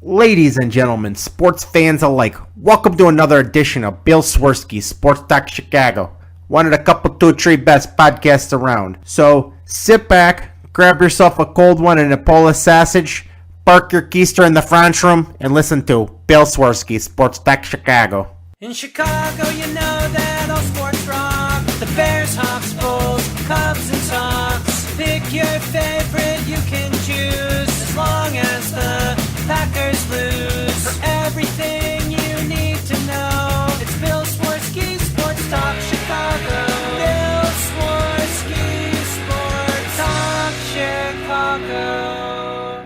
Ladies and gentlemen, sports fans alike, welcome to another edition of Bill Swerski, Sports Talk Chicago. One of the couple, two, three best podcasts around. So sit back, grab yourself a cold one and a Polish sausage, park your keister in the French room, and listen to Bill Swerski, Sports Talk Chicago. In Chicago, you know that all sports rock. The Bears, Hawks, Bulls, Cubs, and Sox. Pick your favorite, you can choose, as long as the Packers lose. For everything you need to know, it's Bill Swerski, Sports Talk Chicago. Bill Swerski, Sports Talk Chicago.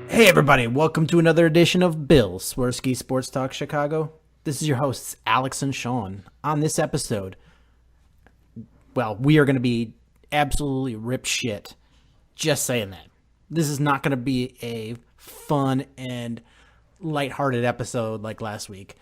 Hey everybody, welcome to another edition of Bill Swerski, Sports Talk Chicago. This is your hosts, Alex and Sean. On this episode, well, we are going to be absolutely rip shit. Just saying that. This is not going to be a fun and lighthearted episode like last week.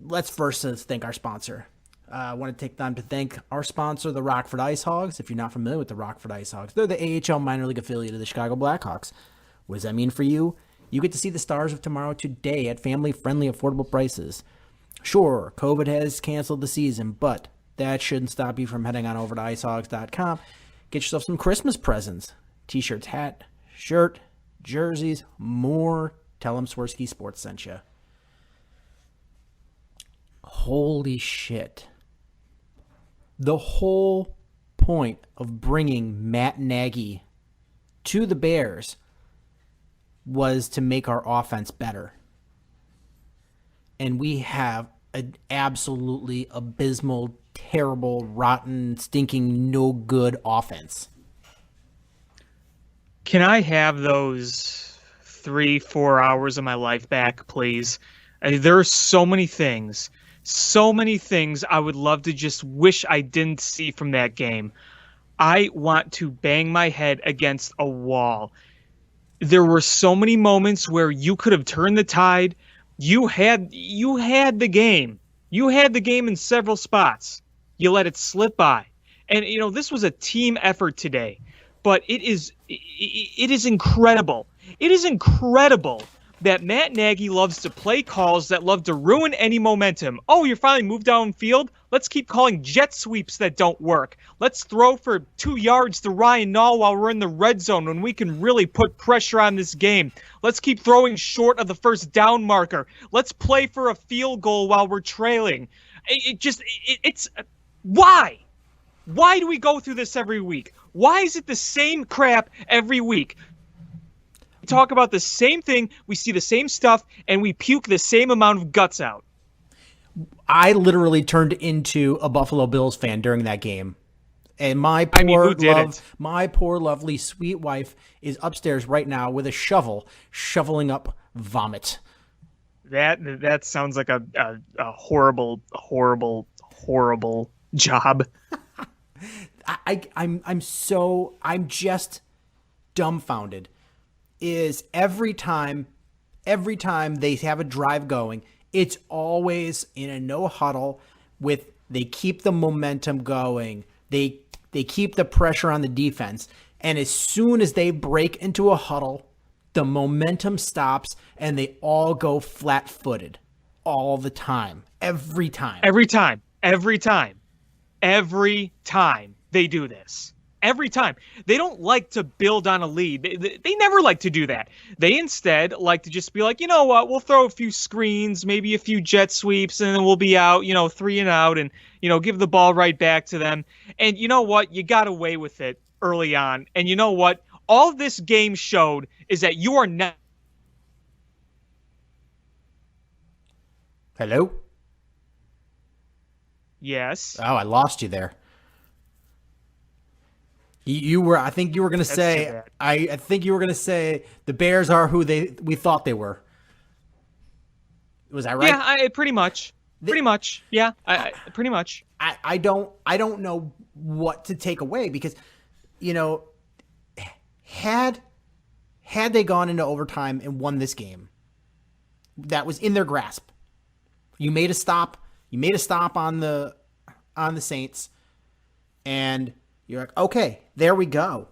Let's first thank our sponsor. I want to take time to thank our sponsor, the Rockford Ice Hogs. If you're not familiar with the Rockford Ice Hogs, they're the AHL minor league affiliate of the Chicago Blackhawks. What does that mean for you? You get to see the Stars of Tomorrow today at family-friendly, affordable prices. Sure, COVID has canceled the season, but that shouldn't stop you from heading on over to icehogs.com. Get yourself some Christmas presents. T-shirts, hat, shirt, jerseys, more. Tell them Swerski Sports sent you. Holy shit. The whole point of bringing Matt Nagy to the Bears was to make our offense better. And we have an absolutely abysmal, terrible, rotten, stinking, no good offense. Can I have those 3-4 hours of my life back, please? There are so many things I would love to just wish I didn't see from that game. I want to bang my head against a wall. There were so many moments where you could have turned the tide. You had the game. You had the game in several spots. You let it slip by. And, this was a team effort today. But it is incredible. It is incredible that Matt Nagy loves to play calls that love to ruin any momentum. Oh, you're finally moved downfield? Let's keep calling jet sweeps that don't work. Let's throw for 2 yards to Ryan Nall while we're in the red zone when we can really put pressure on this game. Let's keep throwing short of the first down marker. Let's play for a field goal while we're trailing. It's why? Why do we go through this every week? Why is it the same crap every week? We talk about the same thing, we see the same stuff, and we puke the same amount of guts out. I literally turned into a Buffalo Bills fan during that game. And my poor lovely sweet wife is upstairs right now with a shovel, shoveling up vomit. That sounds like a horrible job. I'm just dumbfounded. Is every time they have a drive going, it's always in a no huddle with they keep the momentum going. They keep the pressure on the defense. And as soon as they break into a huddle, the momentum stops and they all go flat-footed all the time. Every time they do this. Every time. They don't like to build on a lead. They never like to do that. They instead like to just be like, you know what, we'll throw a few screens, maybe a few jet sweeps, and then we'll be out, 3 and out, and, give the ball right back to them. And you know what? You got away with it early on. And you know what? All this game showed is that you are not. Hello? Yes. Oh, I lost you there. You were. I think you were going to say. I think you were going to say the Bears are who we thought they were. Was that right? Yeah, pretty much. Pretty much. Yeah, pretty much. I don't know what to take away because, had they gone into overtime and won this game, that was in their grasp. You made a stop. You made a stop on the Saints, and you're like, okay, there we go.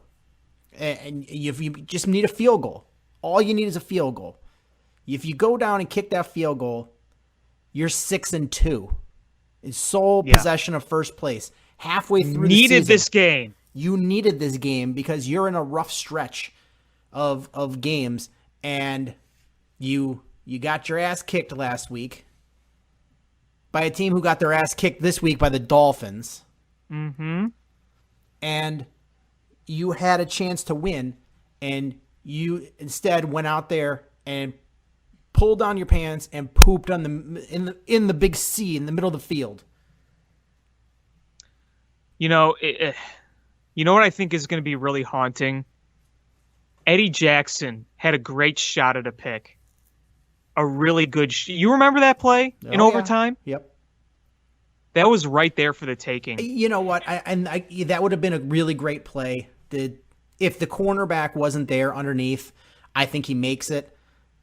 and if you just need a field goal, all you need is a field goal. If you go down and kick that field goal, you're 6-2. It's sole possession of first place. Halfway through the season. Needed this game. You needed this game because you're in a rough stretch of games, and you got your ass kicked last week by a team who got their ass kicked this week by the Dolphins. Mm-hmm. And you had a chance to win, and you instead went out there and pulled down your pants and pooped on in the big C in the middle of the field. You know, you know what I think is going to be really haunting? Eddie Jackson had a great shot at a pick. A really good you remember that play in overtime? Yep. That was right there for the taking. You know what? That would have been a really great play. If the cornerback wasn't there underneath, I think he makes it.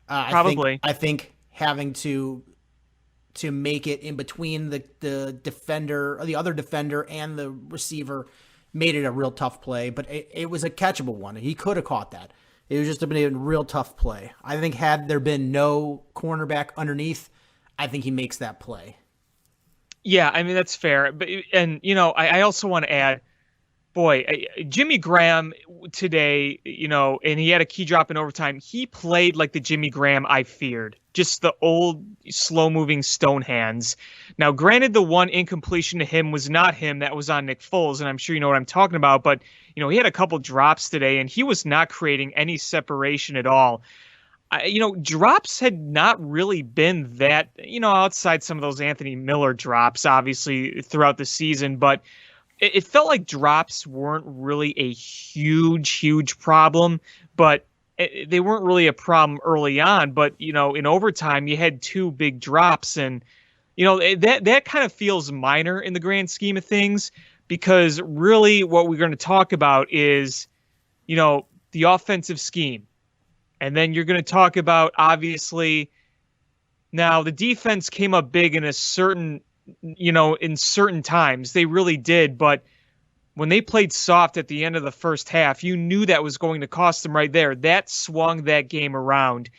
Probably. I think having to make it in between the defender, or the other defender, and the receiver made it a real tough play. But it was a catchable one. He could have caught that. It was just a real tough play. I think had there been no cornerback underneath, I think he makes that play. Yeah, I mean, that's fair. But I also want to add, Jimmy Graham today, and he had a key drop in overtime. He played like the Jimmy Graham I feared, just the old, slow-moving stone hands. Now, granted, the one incompletion to him was not him. That was on Nick Foles, and I'm sure you know what I'm talking about. But, he had a couple drops today, and he was not creating any separation at all. Drops had not really been that, outside some of those Anthony Miller drops, obviously, throughout the season. But it felt like drops weren't really a huge problem, but they weren't really a problem early on. But, in overtime, you had two big drops, and, that kind of feels minor in the grand scheme of things, because really what we're going to talk about is, the offensive scheme. And then you're going to talk about, obviously, now the defense came up big in in certain times. They really did. But when they played soft at the end of the first half, you knew that was going to cost them right there. That swung that game around.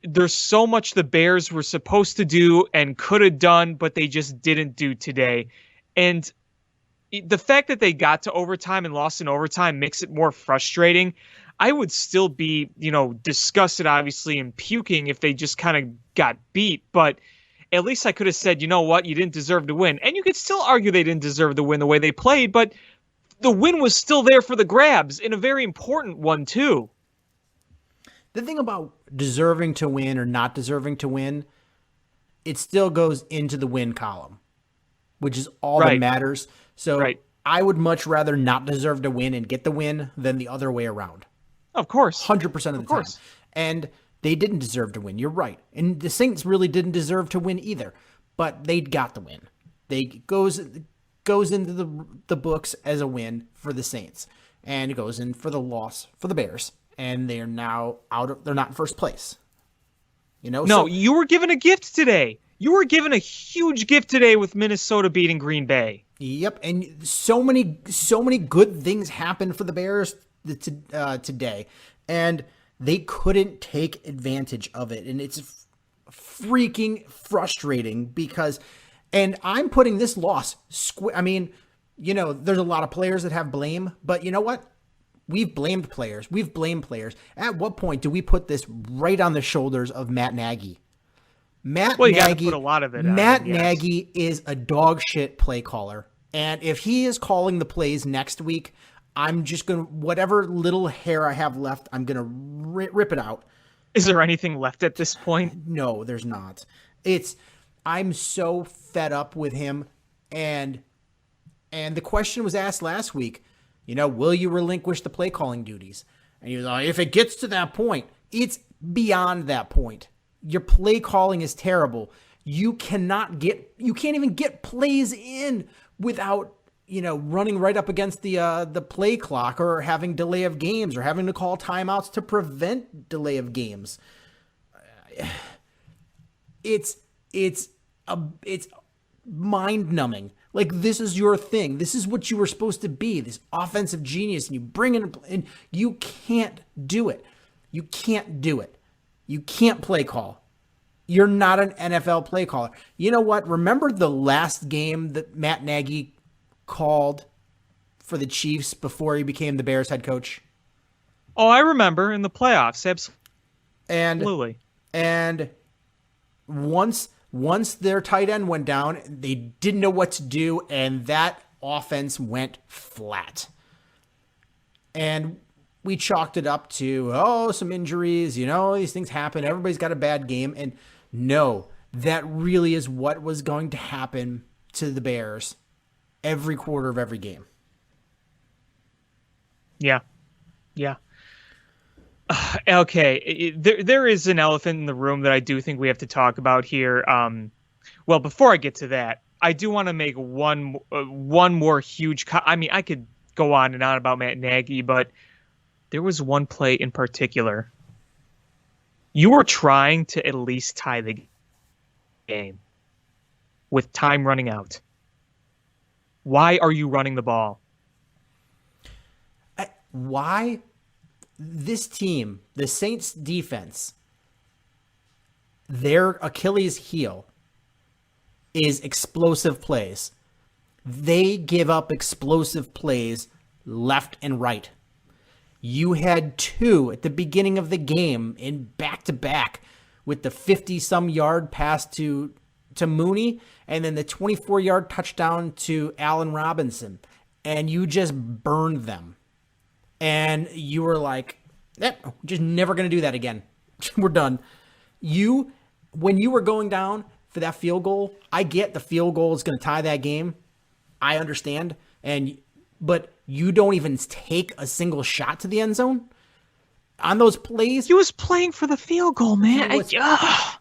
There's so much the Bears were supposed to do and could have done, but they just didn't do today. And the fact that they got to overtime and lost in overtime makes it more frustrating. I would still be, disgusted, obviously, and puking if they just kind of got beat. But at least I could have said, you know what, you didn't deserve to win. And you could still argue they didn't deserve to win the way they played, but the win was still there for the grabs, and a very important one, too. The thing about deserving to win or not deserving to win, it still goes into the win column, which is all that matters. So I would much rather not deserve to win and get the win than the other way around. Of course. 100% of the time. And they didn't deserve to win. You're right. And the Saints really didn't deserve to win either. But they got the win. They goes into the books as a win for the Saints. And it goes in for the loss for the Bears. And they're now they're not in first place. No, you were given a gift today. You were given a huge gift today with Minnesota beating Green Bay. Yep. And so many good things happened for the Bears today, and they couldn't take advantage of it, and it's freaking frustrating because, and I'm putting this loss there's a lot of players that have blame, but you know what? We've blamed players. At what point do we put this right on the shoulders of Matt Nagy? You got to put a lot of it on. Matt Nagy is a dog shit play caller, and if he is calling the plays next week, I'm just going to, whatever little hair I have left, I'm going to rip it out. Is there anything left at this point? No, there's not. I'm so fed up with him. And the question was asked last week, will you relinquish the play calling duties? And he was like, if it gets to that point, it's beyond that point. Your play calling is terrible. You can't even get plays in without running right up against the play clock, or having delay of games, or having to call timeouts to prevent delay of games. It's mind numbing Like, this is your thing. This is what you were supposed to be, this offensive genius, and you bring it, and you can't do it. You can't do it. You can't play call. You're not an NFL play caller. You know what? Remember the last game that Matt Nagy called for the Chiefs before he became the Bears head coach? Oh, I remember in the playoffs. Absolutely. And once their tight end went down, they didn't know what to do, and that offense went flat. And we chalked it up to, some injuries, these things happen. Everybody's got a bad game. And no, that really is what was going to happen to the Bears every quarter of every game. Yeah. Yeah. Okay. There is an elephant in the room that I do think we have to talk about here. Well, before I get to that, I do want to make one more huge I could go on and on about Matt Nagy, but there was one play in particular. You were trying to at least tie the game with time running out. Why are you running the ball? Why? This team, the Saints defense, their Achilles heel is explosive plays. They give up explosive plays left and right. You had 2 at the beginning of the game in back-to-back with the 50-some yard pass to Mooney and then the 24-yard touchdown to Allen Robinson. And you just burned them. And you were like, just never going to do that again. We're done. When you were going down for that field goal, I get the field goal is going to tie that game. I understand. But you don't even take a single shot to the end zone on those plays. He was playing for the field goal, man.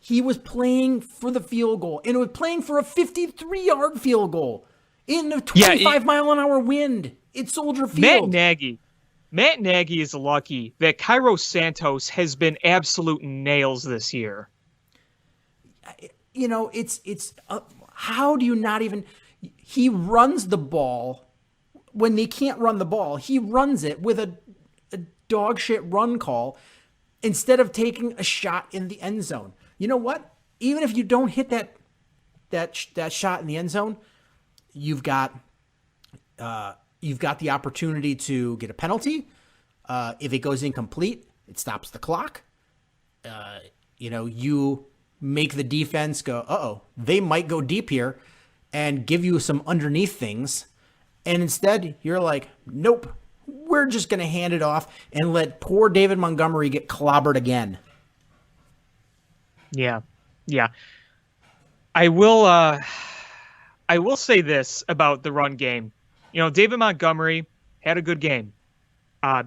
He was playing for the field goal, and it was playing for a 53-yard field goal in a 25-mile-an-hour wind. It's Soldier Field. Matt Nagy is lucky that Cairo Santos has been absolute nails this year. How do you not even? He runs the ball when they can't run the ball. He runs it with a dog shit run call instead of taking a shot in the end zone. You know what? Even if you don't hit that shot in the end zone, you've got the opportunity to get a penalty. If it goes incomplete, it stops the clock. You make the defense go, they might go deep here and give you some underneath things. And instead, you're like, nope, we're just going to hand it off and let poor David Montgomery get clobbered again. Yeah. Yeah. I will say this about the run game. David Montgomery had a good game. I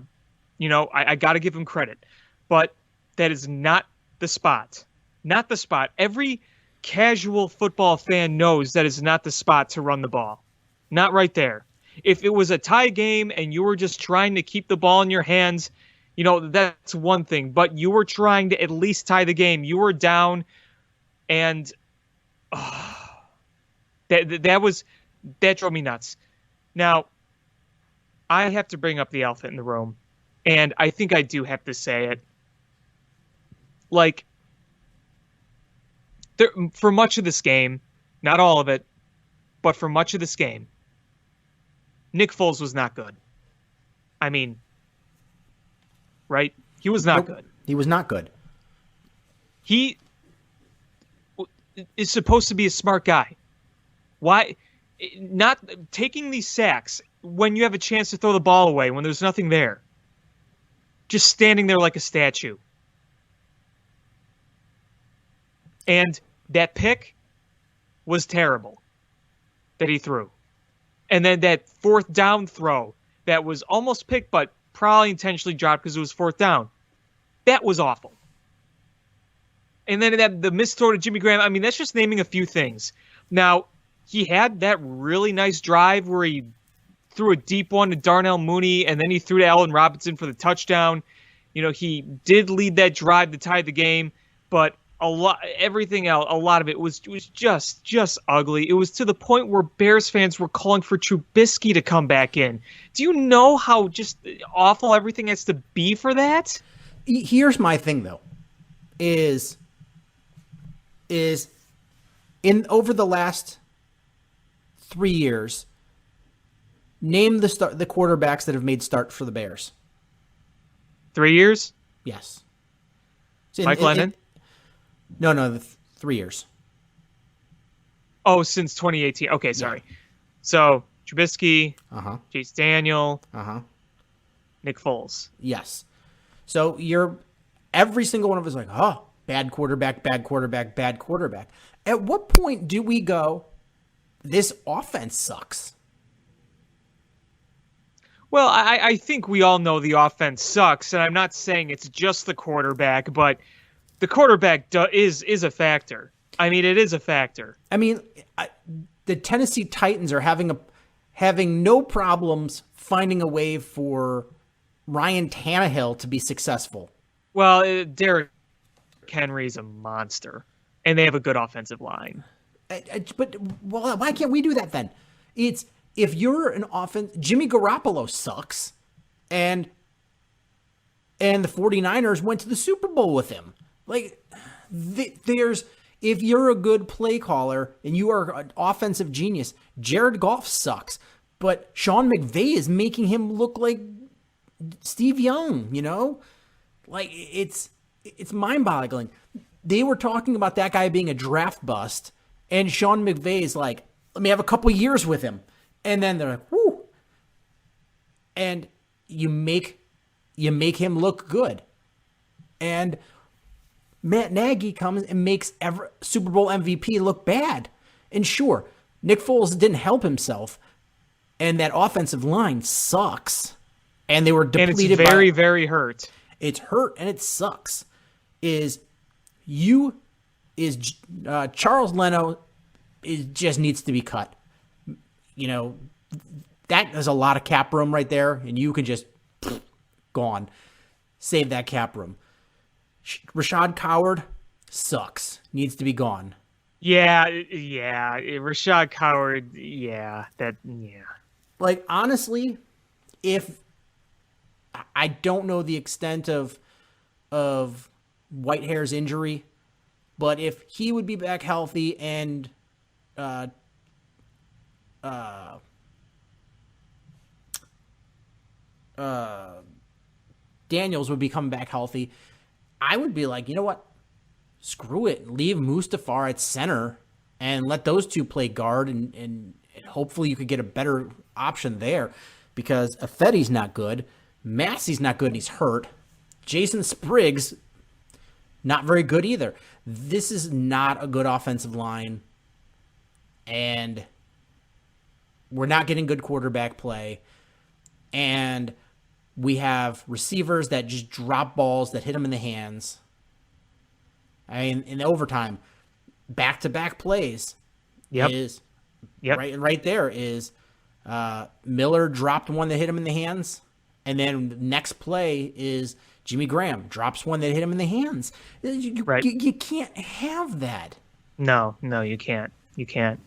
got to give him credit. But that is not the spot. Not the spot. Every casual football fan knows that is not the spot to run the ball. Not right there. If it was a tie game and you were just trying to keep the ball in your hands, that's one thing. But you were trying to at least tie the game. You were down, and that drove me nuts. Now, I have to bring up the elephant in the room, and I think I do have to say it. Like, for much of this game, not all of it, but for much of this game, Nick Foles was not good. I mean, right? He was not good. He was not good. He is supposed to be a smart guy. Why not taking these sacks when you have a chance to throw the ball away, when there's nothing there? Just standing there like a statue. And that pick was terrible that he threw. And then that 4th down throw that was almost picked, but probably intentionally dropped because it was 4th down. That was awful. And then the missed throw to Jimmy Graham. I mean, that's just naming a few things. Now, he had that really nice drive where he threw a deep one to Darnell Mooney, and then he threw to Allen Robinson for the touchdown. He did lead that drive to tie the game, but everything else, a lot of it was just ugly. It was to the point where Bears fans were calling for Trubisky to come back in. Do you know how just awful everything has to be for that? Here's my thing though, is in over the last 3 years, name the quarterbacks that have made starts for the Bears. 3 years? Yes. Mike Lennon? No, 3 years. Oh, since 2018. Okay, sorry. Yeah. So Trubisky, Chase Daniel, Nick Foles. Yes. So every single one of us is like, oh, bad quarterback, bad quarterback, bad quarterback. At what point do we go, this offense sucks? Well, I think we all know the offense sucks, and I'm not saying it's just the quarterback, but the quarterback is a factor. I mean, it is a factor. I mean, the Tennessee Titans are having no problems finding a way for Ryan Tannehill to be successful. Well, Derrick Henry's a monster, and they have a good offensive line. But why can't we do that then? If you're an offense, Jimmy Garoppolo sucks, and the 49ers went to the Super Bowl with him. Like, if you're a good play caller and you are an offensive genius, Jared Goff sucks, but Sean McVay is making him look like Steve Young, you know? Like, it's mind-boggling. They were talking about that guy being a draft bust, and Sean McVay is like, let me have a couple years with him. And then they're like, whoo. And you make him look good. And Matt Nagy comes and makes Super Bowl MVP look bad. And sure, Nick Foles didn't help himself. And that offensive line sucks. And they were depleted. And it's very, very hurt. It's hurt and it sucks. Charles Leno just needs to be cut. You know, that is a lot of cap room right there, and you can just gone. Save that cap room. Rashad Coward sucks. Needs to be gone. Yeah. Rashad Coward, yeah. Like, honestly, if I don't know the extent of Whitehair's injury, but if he would be back healthy and Daniels would be coming back healthy, I would be like, you know what? Screw it. Leave Mustafar at center and let those two play guard, and hopefully you could get a better option there, because Affetti's not good. Massey's not good and he's hurt. Jason Spriggs, not very good either. This is not a good offensive line, and we're not getting good quarterback play, and we have receivers that just drop balls that hit them in the hands. I mean, in overtime, back-to-back plays is right there is Miller dropped one that hit him in the hands, and then the next play is Jimmy Graham drops one that hit him in the hands. You can't have that. No, you can't. You can't.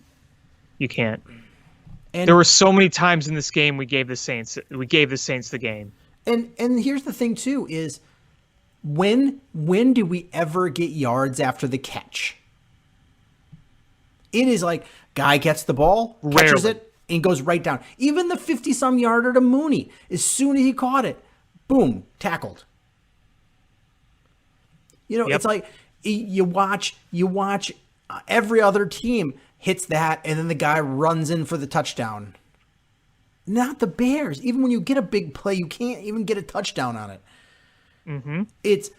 And there were so many times in this game we gave the Saints the game. And here's the thing too is when do we ever get yards after the catch? It is like guy gets the ball, catches it, and goes right down. Even the 50-some yarder to Mooney, as soon as he caught it, boom, tackled. You know, It's like you watch every other team hits that, and then the guy runs in for the touchdown. Not the Bears. Even when you get a big play, you can't even get a touchdown on it. Mm-hmm. It's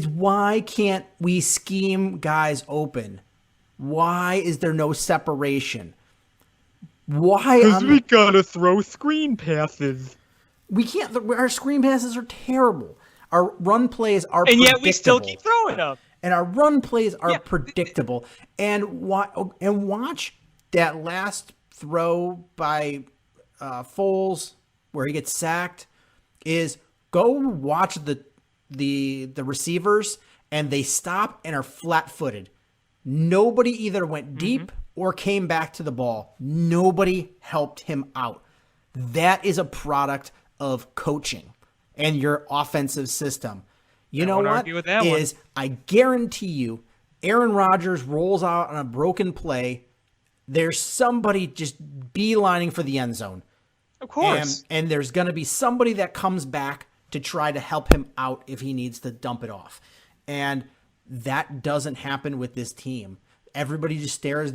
why can't we scheme guys open? Why is there no separation? Why? Because we gotta throw screen passes. We can't. Our screen passes are terrible. Our run plays are and predictable. Yet we still keep throwing them. And our run plays are predictable. And watch that last throw by Foles where he gets sacked. Is go watch the receivers and they stop and are flat-footed. Nobody either went deep or came back to the ball. Nobody helped him out. That is a product of coaching and your offensive system. You know what? I guarantee you, Aaron Rodgers rolls out on a broken play. There's somebody just beelining for the end zone. Of course. And there's going to be somebody that comes back to try to help him out if he needs to dump it off. And that doesn't happen with this team. Everybody just stands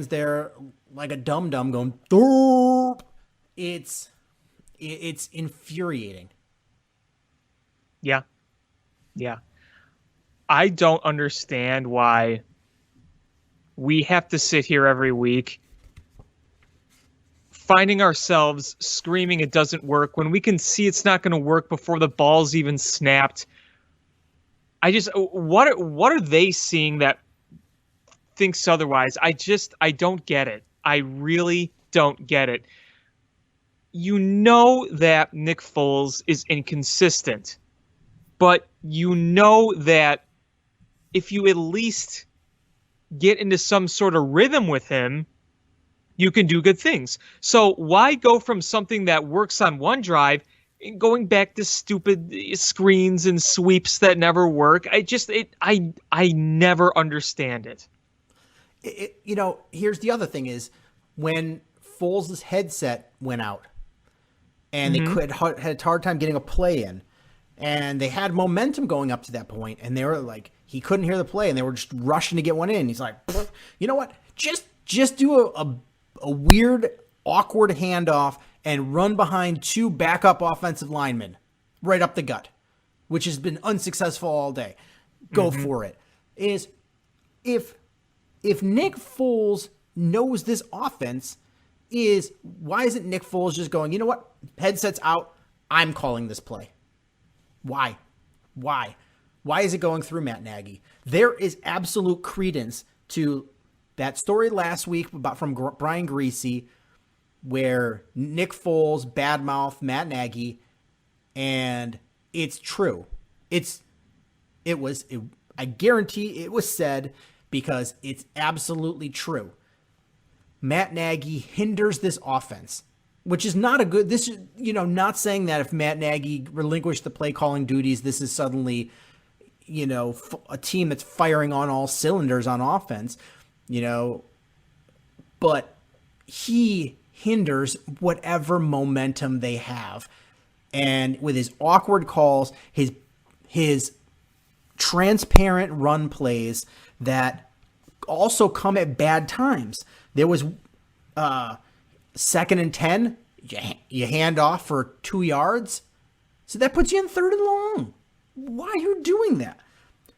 there like a dum-dum going, Doop! It's infuriating. Yeah. I don't understand why we have to sit here every week finding ourselves screaming it doesn't work when we can see it's not going to work before the ball's even snapped. What are they seeing that thinks otherwise? I don't get it. I really don't get it. You know that Nick Foles is inconsistent, but you know that if you at least get into some sort of rhythm with him, you can do good things. So why go from something that works on one drive and going back to stupid screens and sweeps that never work? I never understand it. Here's the other thing is when Foles' headset went out and they had a hard time getting a play in, and they had momentum going up to that point, and they were like, he couldn't hear the play, and they were just rushing to get one in. He's like, you know what? Just do a weird, awkward handoff and run behind two backup offensive linemen right up the gut, which has been unsuccessful all day. Go for it. If Nick Foles knows this offense, why isn't Nick Foles just going, you know what? Headset's out. I'm calling this play. Why? Why is it going through Matt Nagy? There is absolute credence to that story last week from Brian Greasy, where Nick Foles badmouthed Matt Nagy, and it's true. I guarantee it was said because it's absolutely true. Matt Nagy hinders this offense, which is not a good, not saying that if Matt Nagy relinquished the play calling duties, this is suddenly, a team that's firing on all cylinders on offense, but he hinders whatever momentum they have. And with his awkward calls, his transparent run plays that also come at bad times. There was 2nd and 10, you hand off for 2 yards. So that puts you in 3rd and long. Why are you doing that?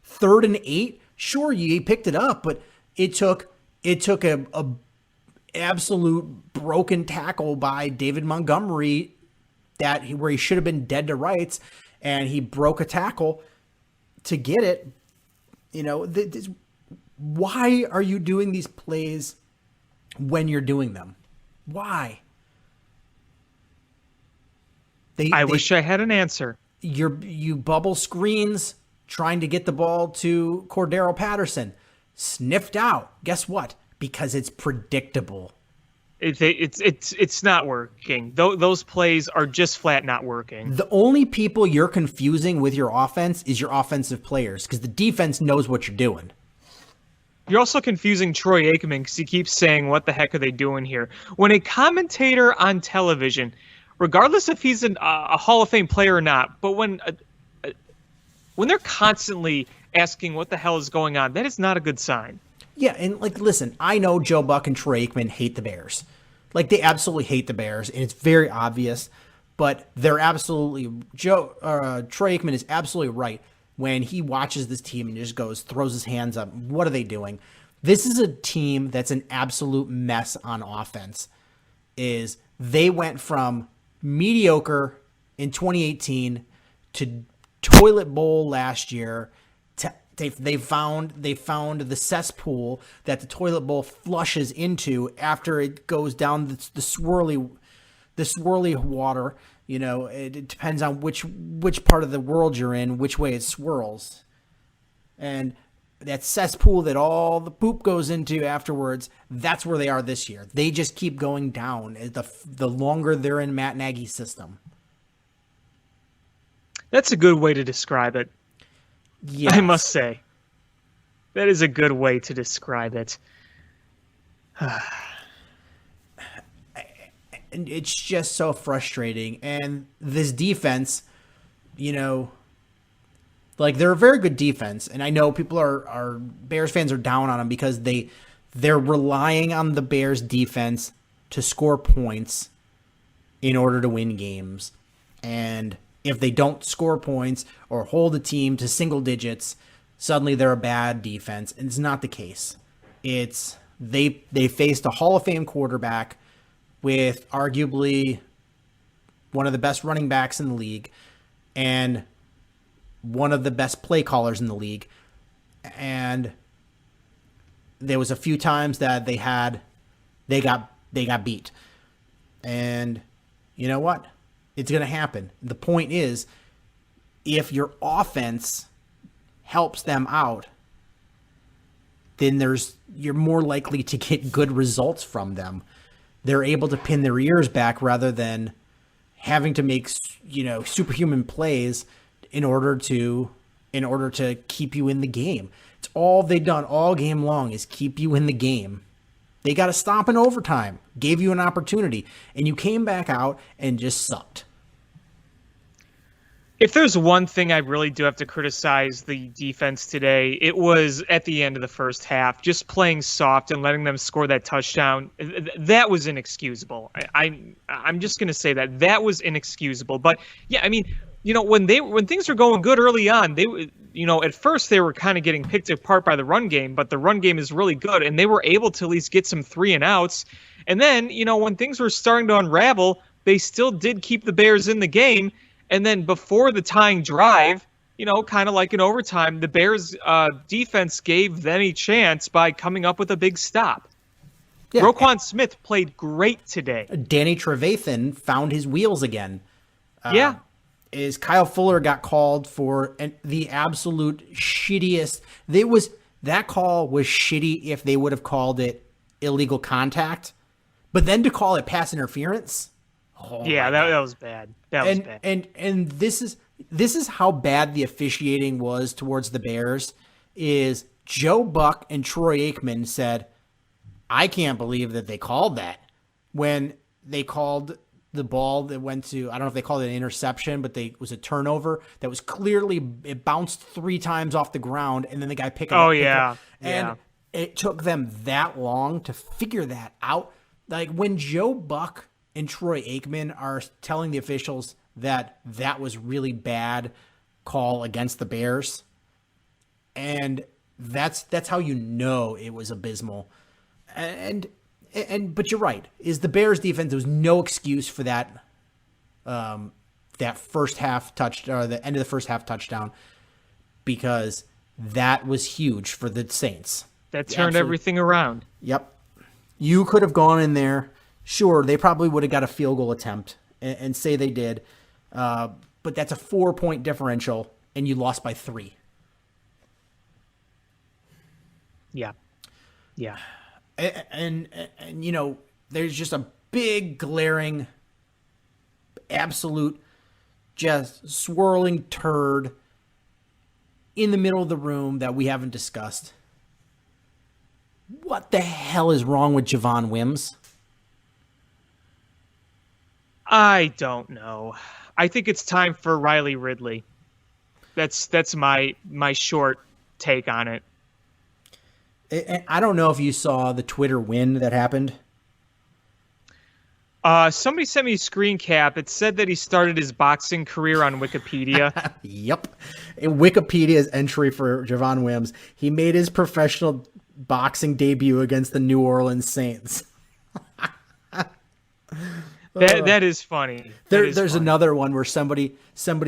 3rd and 8, sure, you picked it up, but it took a absolute broken tackle by David Montgomery where he should have been dead to rights, and he broke a tackle to get it. Why are you doing these plays when you're doing them? Why? I wish I had an answer. You bubble screens trying to get the ball to Cordero Patterson. Sniffed out. Guess what? Because it's predictable. It's not working. Those plays are just flat not working. The only people you're confusing with your offense is your offensive players, because the defense knows what you're doing. You're also confusing Troy Aikman because he keeps saying, what the heck are they doing here? When a commentator on television, regardless if he's a Hall of Fame player or not, but when they're constantly asking what the hell is going on, that is not a good sign. Yeah, and listen, I know Joe Buck and Troy Aikman hate the Bears. They absolutely hate the Bears, and it's very obvious, but they're absolutely, Troy Aikman is absolutely right when he watches this team and just throws his hands up. What are they doing? This is a team that's an absolute mess on offense. They went from mediocre in 2018 to toilet bowl last year. They found the cesspool that the toilet bowl flushes into after it goes down the swirly water, it depends on which part of the world you're in, which way it swirls. And that cesspool that all the poop goes into afterwards, that's where they are this year. They just keep going down the longer they're in Matt Nagy's system. That's a good way to describe it. Yes. I must say. That is a good way to describe it. And it's just so frustrating. And this defense, like, they're a very good defense. And I know people are Bears fans are down on them because they're relying on the Bears defense to score points in order to win games. And if they don't score points or hold a team to single digits, suddenly they're a bad defense. And it's not the case. It's they faced a Hall of Fame quarterback with arguably one of the best running backs in the league and one of the best play callers in the league. And there was a few times that they got beat. And you know what? It's going to happen. The point is, if your offense helps them out, then you're more likely to get good results from them. They're able to pin their ears back rather than having to make, superhuman plays in order to keep you in the game. It's all they've done all game long is keep you in the game. They got to stop in overtime, gave you an opportunity, and you came back out and just sucked. If there's one thing I really do have to criticize the defense today, it was at the end of the first half, just playing soft and letting them score that touchdown. That was inexcusable. I'm just going to say that was inexcusable. But yeah, I mean, when things were going good early on, at first they were kind of getting picked apart by the run game, but the run game is really good, and they were able to at least get some 3-and-outs. And then, when things were starting to unravel, they still did keep the Bears in the game. And then before the tying drive, kind of like in overtime, the Bears defense gave them a chance by coming up with a big stop. Yeah. Roquan Smith played great today. Danny Trevathan found his wheels again. Yeah. Is Kyle Fuller got called for the absolute shittiest. That call was shitty if they would have called it illegal contact. But then to call it pass interference? Oh, yeah, that was bad. That was bad. And this is how bad the officiating was towards the Bears. Is Joe Buck and Troy Aikman said, "I can't believe that they called that," when they called the ball that went to, I don't know if they called it an interception, but it was a turnover that was clearly, it bounced 3 times off the ground, and then the guy picked it up. Oh yeah, and it took them that long to figure that out. Like, when Joe Buck and Troy Aikman are telling the officials that was really bad call against the Bears, and that's how it was abysmal. But you're right. Is the Bears defense? There was no excuse for that first half or the end of the first half touchdown, because that was huge for the Saints. That turned everything around. Yep. You could have gone in there. Sure, they probably would have got a field goal attempt, and say they did, but that's a 4-point differential, and you lost by 3. Yeah. And there's just a big glaring, absolute, just swirling turd in the middle of the room that we haven't discussed. What the hell is wrong with Javon Wims? I don't know. I think it's time for Riley Ridley. That's my short take on it. I don't know if you saw the Twitter win that happened. Somebody sent me a screen cap. It said that he started his boxing career on Wikipedia. Yep. In Wikipedia's entry for Javon Wims, he made his professional boxing debut against the New Orleans Saints. That is funny. There's another one where somebody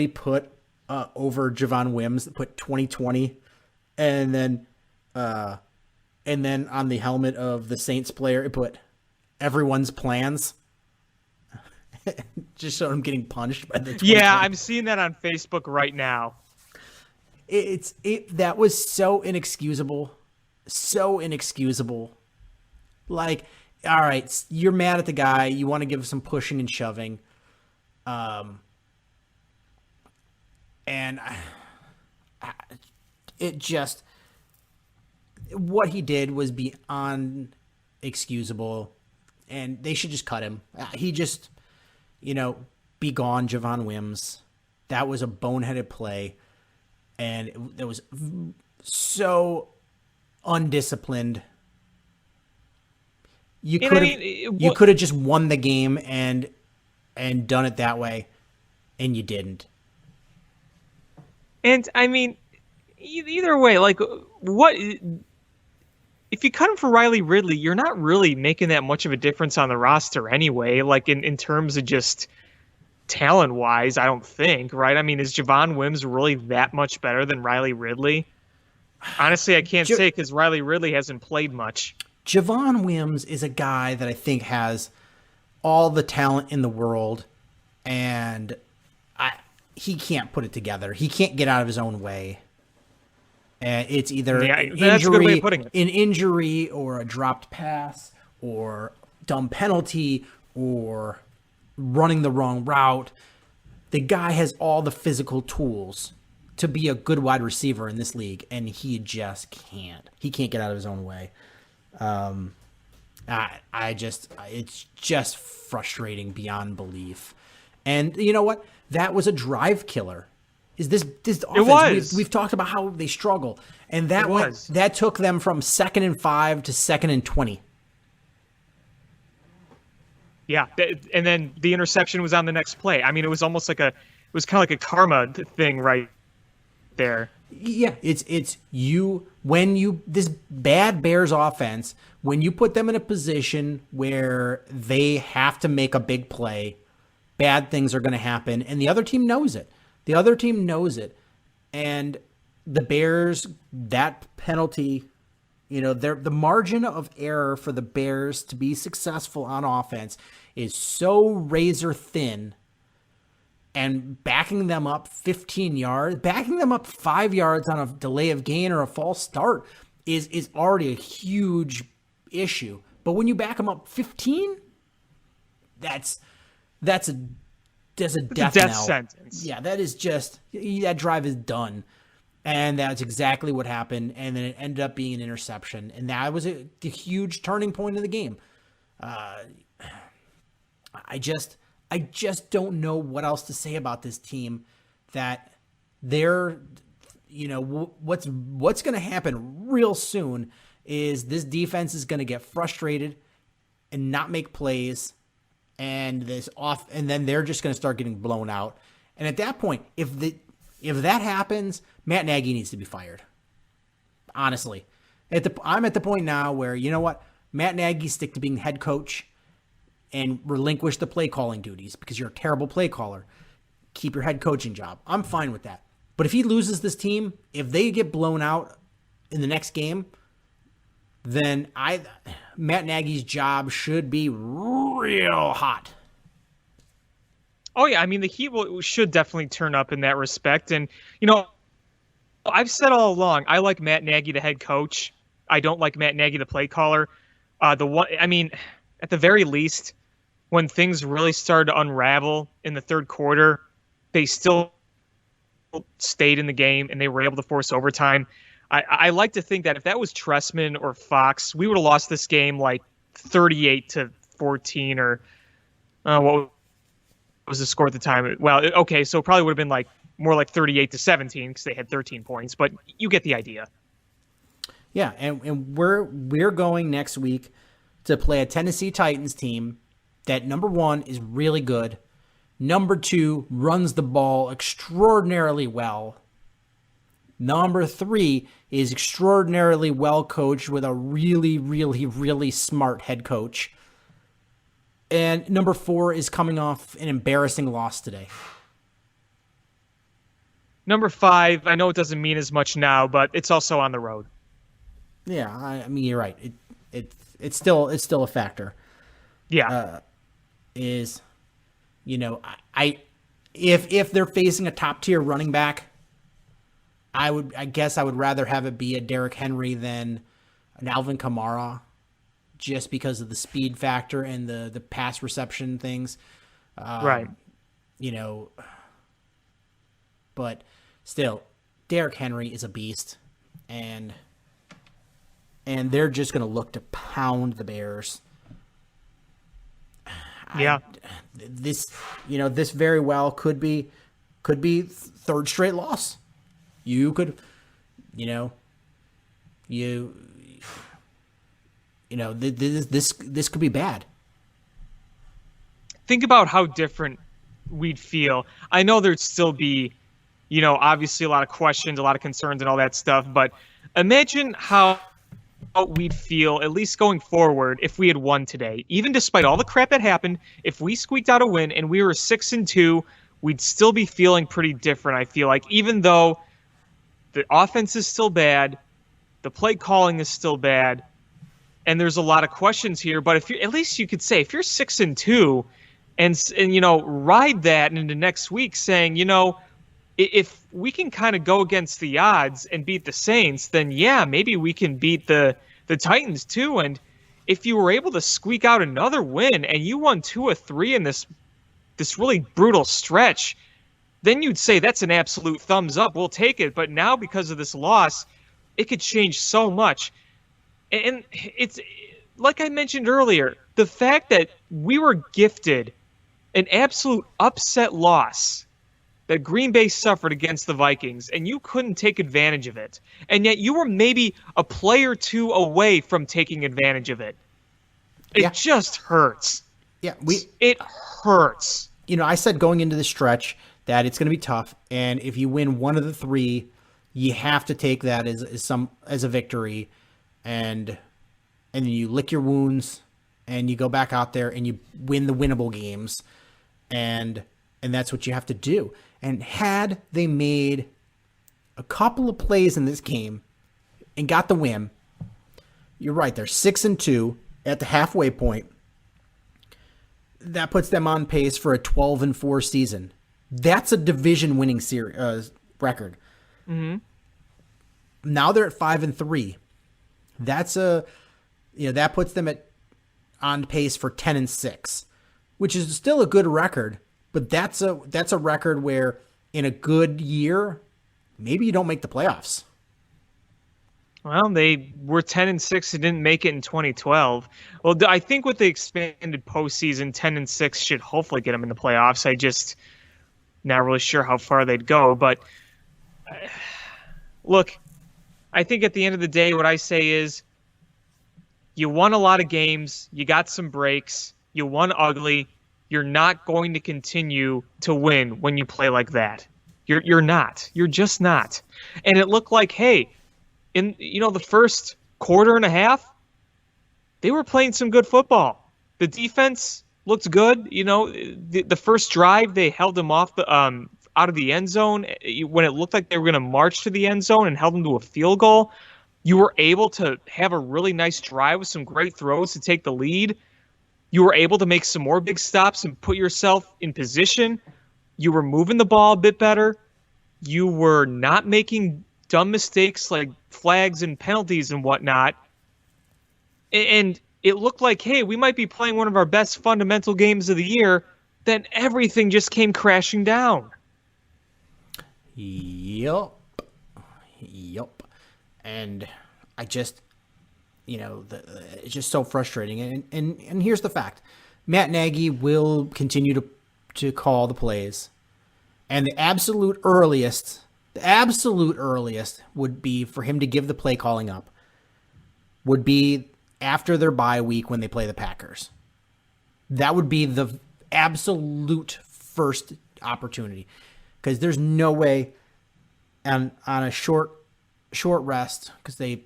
put over Javon Wims, put 2020, and then on the helmet of the Saints player, it put everyone's plans. just showed him getting punched by the 20. Yeah, I'm seeing that on Facebook right now. That was so inexcusable. So inexcusable. Like, all right, you're mad at the guy. You want to give some pushing and shoving. And it just, what he did was beyond excusable, and they should just cut him. He just, be gone, Javon Wims. That was a boneheaded play, and it was so undisciplined. You could have just won the game and done it that way, and you didn't. And I mean, either way, like, what if you cut him for Riley Ridley? You're not really making that much of a difference on the roster anyway. Like in terms of just talent wise, I don't think, right? I mean, is Javon Wims really that much better than Riley Ridley? Honestly, I can't say because Riley Ridley hasn't played much. Javon Wims is a guy that I think has all the talent in the world, and he can't put it together. He can't get out of his own way. And it's either an injury or a dropped pass or dumb penalty or running the wrong route. The guy has all the physical tools to be a good wide receiver in this league, and he just can't. He can't get out of his own way. It's just frustrating beyond belief. And you know what? That was a drive killer. Is this offense? It was. We've talked about how they struggle, and that took them from 2nd and 5 to 2nd and 20. Yeah, and then the interception was on the next play. I mean, it was almost like it was kind of like a karma thing right there. Yeah, it's this bad Bears offense, when you put them in a position where they have to make a big play, bad things are going to happen, and the other team knows it. And the Bears, that penalty, the margin of error for the Bears to be successful on offense is so razor thin. And backing them up 15 yards, backing them up 5 yards on a delay of gain or a false start is already a huge issue. But when you back them up 15, that's a death sentence. Yeah, that drive is done. And that's exactly what happened. And then it ended up being an interception. And that was the huge turning point of the game. I just don't know what else to say about this team. That they're, what's going to happen real soon is this defense is going to get frustrated and not make plays, and then they're just going to start getting blown out. And at that point, if that happens, Matt Nagy needs to be fired. Honestly, I'm at the point now where, you know what, Matt Nagy, stick to being head coach and relinquish the play calling duties because you're a terrible play caller. Keep your head coaching job. I'm fine with that. But if he loses this team, if they get blown out in the next game, then Matt Nagy's job should be real hot. Oh yeah, I mean the Heat should definitely turn up in that respect. And I've said all along, I like Matt Nagy, the head coach. I don't like Matt Nagy, the play caller. At the very least, when things really started to unravel in the third quarter, they still stayed in the game and they were able to force overtime. I like to think that if that was Tressman or Fox, we would have lost this game like 38-14 or what was the score at the time? Well, okay, so it probably would have been like more like 38-17 because they had 13 points, but you get the idea. Yeah, and we're going next week to play a Tennessee Titans team that, number one, is really good. Number two, runs the ball extraordinarily well. Number three is extraordinarily well coached with a really, really, really smart head coach. And number four is coming off an embarrassing loss today. Number five, I know it doesn't mean as much now, but it's also on the road. Yeah, I mean, you're right. It's still a factor. Yeah. You know, if they're facing a top tier running back, I guess I would rather have it be a Derrick Henry than an Alvin Kamara, just because of the speed factor and the pass reception things. Right. You know, but still, Derrick Henry is a beast, and they're just going to look to pound the Bears. Yeah. This very well could be third straight loss. You could, this could be bad. Think about how different we'd feel. I know there'd still be, obviously a lot of questions, a lot of concerns and all that stuff, but imagine how we'd feel, at least going forward, if we had won today. Even despite all the crap that happened, if we squeaked out a win and we were 6-2, we'd still be feeling pretty different, I feel like, even though the offense is still bad, the play calling is still bad, and there's a lot of questions here. But if you, at least you could say, if you're 6-2, and ride that into next week, saying, if we can kind of go against the odds and beat the Saints, then yeah, maybe we can beat the Titans too. And if you were able to squeak out another win and you won 2 or 3 in this really brutal stretch, then you'd say that's an absolute thumbs up. We'll take it. But now, because of this loss, it could change so much. And it's like I mentioned earlier, the fact that we were gifted an absolute upset loss that Green Bay suffered against the Vikings, and you couldn't take advantage of it. And yet you were maybe a play or two away from taking advantage of it. It just hurts. Yeah, it hurts. I said going into the stretch that it's going to be tough, and if you win one of the 3, you have to take that as a victory, and then you lick your wounds, and you go back out there and you win the winnable games, and that's what you have to do. And had they made a couple of plays in this game and got the win, you're right, they're 6-2 at the halfway point. That puts them on pace for a 12-4 season. That's a division winning record. Mm-hmm. Now they're at 5-3. That's that puts them on pace for 10-6, which is still a good record. But that's a record where in a good year, maybe you don't make the playoffs. Well, they were 10-6 and didn't make it in 2012. Well, I think with the expanded postseason, 10-6 should hopefully get them in the playoffs. I just not really sure how far they'd go. But look, I think at the end of the day, what I say is you won a lot of games. You got some breaks. You won ugly. You're not going to continue to win when you play like that. You're not. You're just not. And it looked like, hey, in the first quarter and a half, they were playing some good football. The defense looked good. The first drive they held them off out of the end zone when it looked like they were going to march to the end zone and held them to a field goal. You were able to have a really nice drive with some great throws to take the lead. You were able to make some more big stops and put yourself in position. You were moving the ball a bit better. You were not making dumb mistakes like flags and penalties and whatnot. And it looked like, hey, we might be playing one of our best fundamental games of the year. Then everything just came crashing down. Yup. And I just... it's just so frustrating. And here's the fact. Matt Nagy will continue to call the plays. And the absolute earliest would be for him to give the play calling up would be after their bye week when they play the Packers. That would be the absolute first opportunity. Because there's no way on a short rest, because they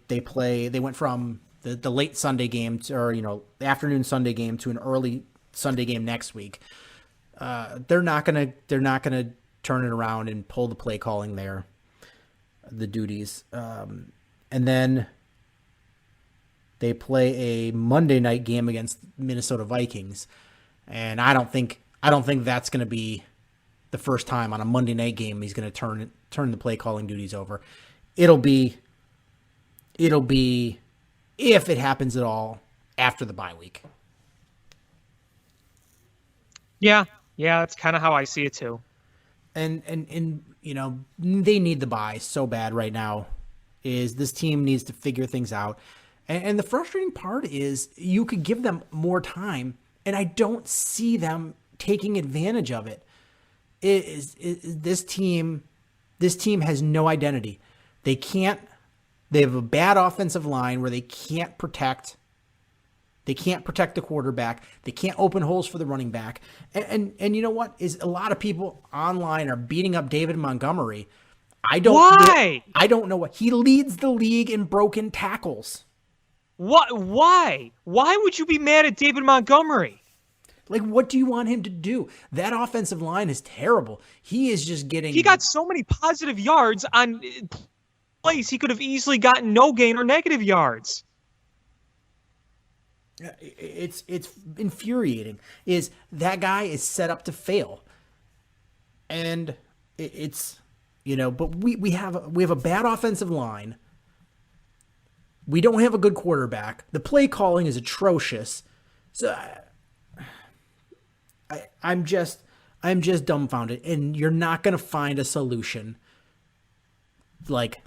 went from the late Sunday game the afternoon Sunday game to an early Sunday game next week. They're not gonna turn it around and pull the play calling there, the duties, and then they play a Monday night game against Minnesota Vikings, and I don't think I don't think that's going to be the first time on a Monday night game he's going to turn the play calling duties over. It'll be if it happens at all after the bye week. Yeah, that's kind of how I see it too. And they need the bye so bad right now. Is this team needs to figure things out. And the frustrating part is you could give them more time, and I don't see them taking advantage of it. This team has no identity. They have a bad offensive line where they can't protect the quarterback. They can't open holes for the running back. And you know what? Is a lot of people online are beating up David Montgomery. Why? I don't know what. He leads the league in broken tackles. What? Why? Why would you be mad at David Montgomery? Like, what do you want him to do? That offensive line is terrible. He is just getting... He got so many positive yards on plays he could have easily gotten no gain or negative yards. It's infuriating. Is that guy is set up to fail. And it's, but we have a bad offensive line. We don't have a good quarterback. The play calling is atrocious. So I'm just dumbfounded, and you're not going to find a solution like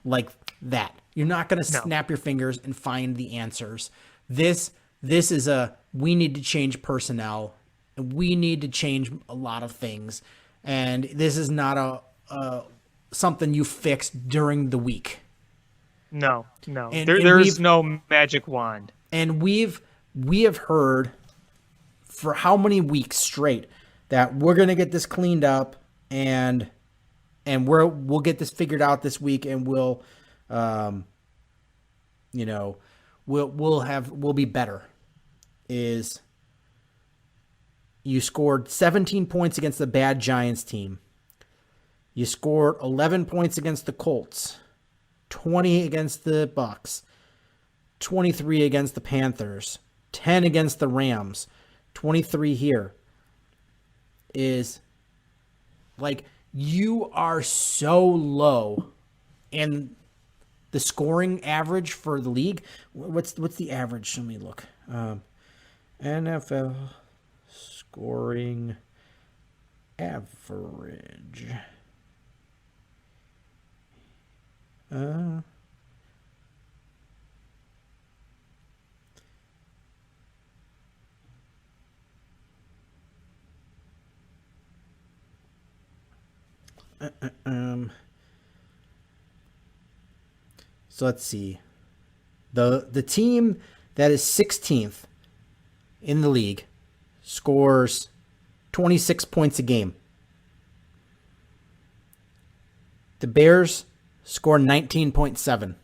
that. You're not going to snap your fingers and find the answers. This is we need to change personnel, and we need to change a lot of things, and this is not a something you fix during the week. No. There's no magic wand. And we have heard for how many weeks straight that we're going to get this cleaned up and we'll get this figured out this week, and we'll be better. Is you scored 17 points against the bad Giants team. You scored 11 points against the Colts, 20 against the Bucks, 23 against the Panthers, 10 against the Rams, 23 here. Is like, you are so low in the scoring average for the league. What's the average? Let me look. NFL scoring average. So let's see. The team that is 16th in the league scores 26 points a game. The Bears score 19.7.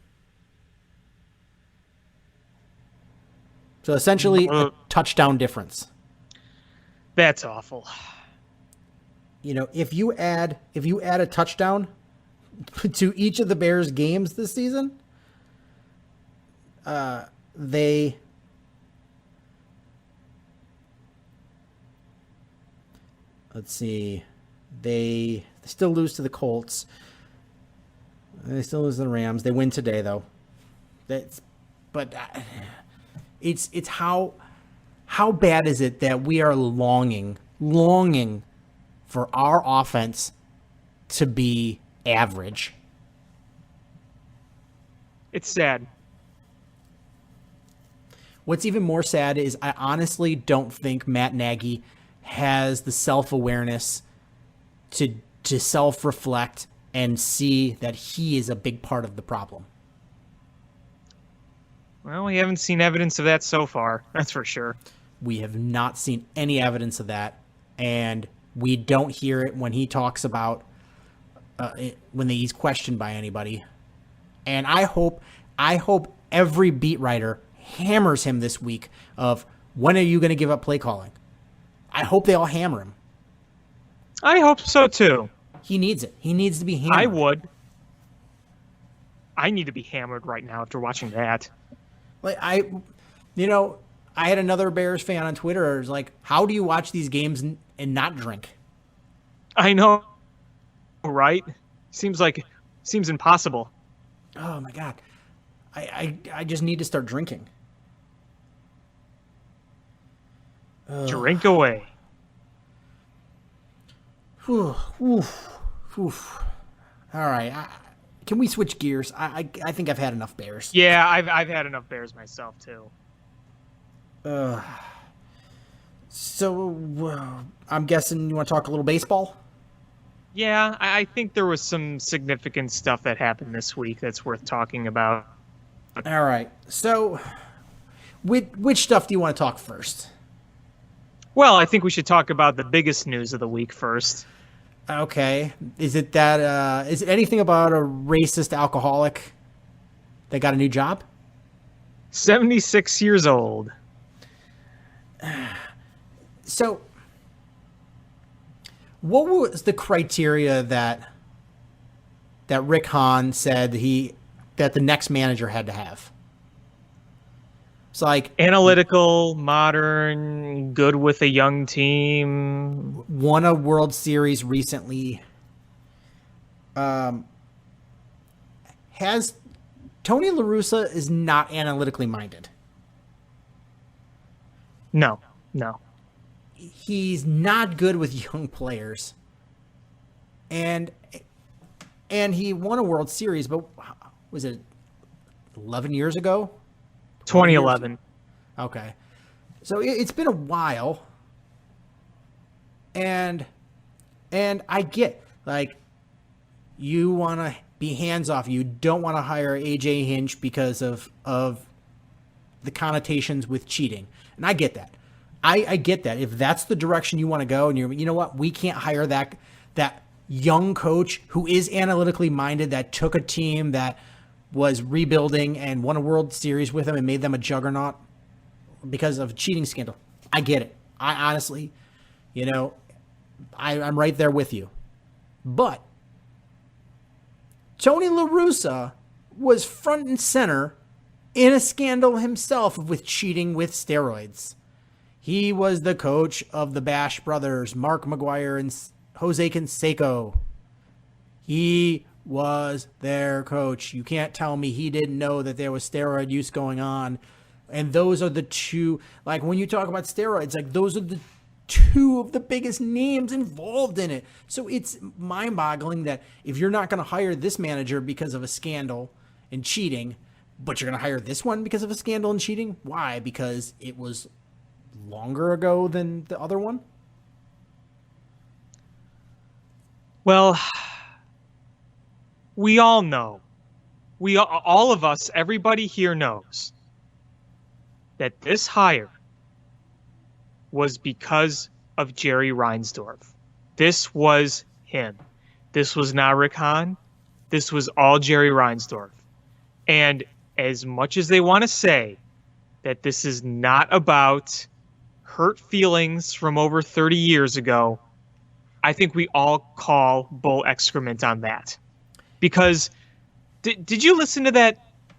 So essentially a touchdown difference. That's awful. If you add a touchdown to each of the Bears games this season, they still lose to the Colts. They still lose to the Rams. They win today though. It's how bad is it that we are longing for our offense to be average? It's sad. What's even more sad is I honestly don't think Matt Nagy has the self-awareness to self-reflect and see that he is a big part of the problem. Well, we haven't seen evidence of that so far, that's for sure. We have not seen any evidence of that, and we don't hear it when he talks about when he's questioned by anybody. And I hope every beat writer hammers him this week of, when are you going to give up play calling? I hope they all hammer him. I hope so too. He needs it. He needs to be hammered. I would. I need to be hammered right now after watching that. Like I had another Bears fan on Twitter who's like, how do you watch these games and not drink. I know, right? Seems impossible. Oh my God. I just need to start drinking. Drink away. Whew, whew, whew. All right. Can we switch gears? I think I've had enough Bears. Yeah, I've had enough Bears myself too. So I'm guessing you want to talk a little baseball? Yeah, I think there was some significant stuff that happened this week that's worth talking about. All right. So which stuff do you want to talk first? Well, I think we should talk about the biggest news of the week first. Okay. Is it anything about a racist alcoholic that got a new job? 76 years old. So what was the criteria that Rick Hahn said that the next manager had to have? It's like Analytical, modern, good with a young team. won a World Series recently. Has Tony La Russa is not analytically minded. No. He's not good with young players. And he won a World Series, but was it 11 years ago? 2011. Okay. So it's been a while. And I get, like, you want to be hands off. You don't want to hire A.J. Hinch because of the connotations with cheating. And I get that. I get that. If that's the direction you want to go, and you know what, we can't hire that young coach who is analytically minded, that took a team that was rebuilding and won a World Series with them and made them a juggernaut because of a cheating scandal. I get it. I honestly, I'm right there with you. But Tony La Russa was front and center in a scandal himself with cheating with steroids. He was the coach of the Bash brothers, Mark McGuire and Jose Canseco. He was their coach. You can't tell me he didn't know that there was steroid use going on. And those are the two, like when you talk about steroids, like those are the two of the biggest names involved in it. So it's mind-boggling that if you're not going to hire this manager because of a scandal and cheating, but you're going to hire this one because of a scandal and cheating, why? Because it was longer ago than the other one? Well, we all know. All of us, everybody here knows that this hire was because of Jerry Reinsdorf. This was him. This was not Rick Hahn. This was all Jerry Reinsdorf. And as much as they want to say that this is not about hurt feelings from over 30 years ago, I think we all call bull excrement on that. Because did you listen to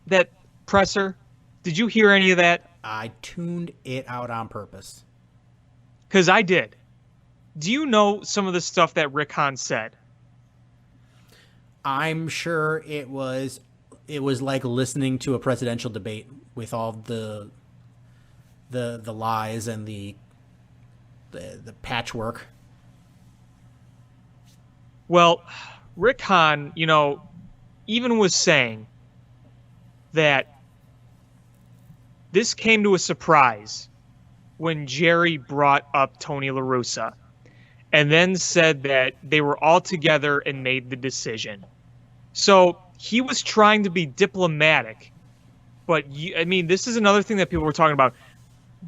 that presser? Did you hear any of that? I tuned it out on purpose. Because I did. Do you know some of the stuff that Rick Hahn said? I'm sure it was like listening to a presidential debate with all the lies and the patchwork. Well, Rick Hahn, even was saying that this came to a surprise when Jerry brought up Tony La Russa, and then said that they were all together and made the decision. So he was trying to be diplomatic, but this is another thing that people were talking about.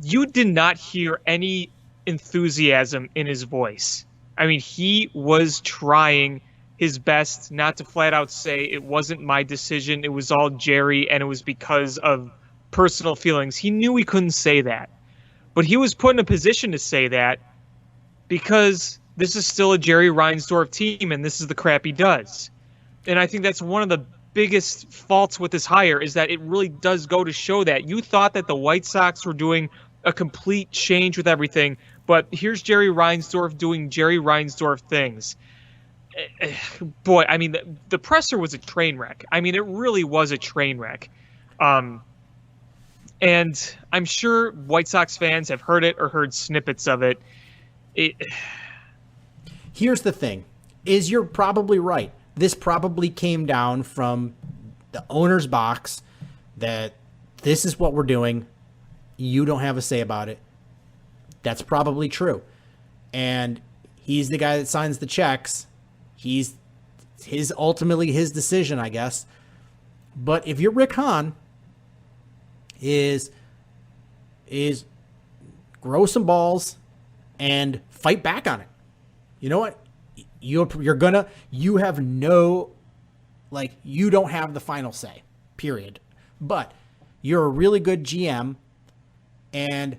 You did not hear any enthusiasm in his voice. He was trying his best not to flat out say it wasn't my decision, it was all Jerry, and it was because of personal feelings. He knew he couldn't say that. But he was put in a position to say that because this is still a Jerry Reinsdorf team, and this is the crap he does. And I think that's one of the biggest faults with this hire, is that it really does go to show that you thought that the White Sox were doing a complete change with everything. But here's Jerry Reinsdorf doing Jerry Reinsdorf things. Boy, I mean, the presser was a train wreck. I mean, it really was a train wreck. And I'm sure White Sox fans have heard it or heard snippets of it. Here's the thing, is you're probably right. This probably came down from the owner's box that this is what we're doing. You don't have a say about it. That's probably true. And he's the guy that signs the checks. Ultimately his decision, I guess. But if you're Rick Hahn, is grow some balls and fight back on it. You know what? You don't have the final say, period. But you're a really good GM, and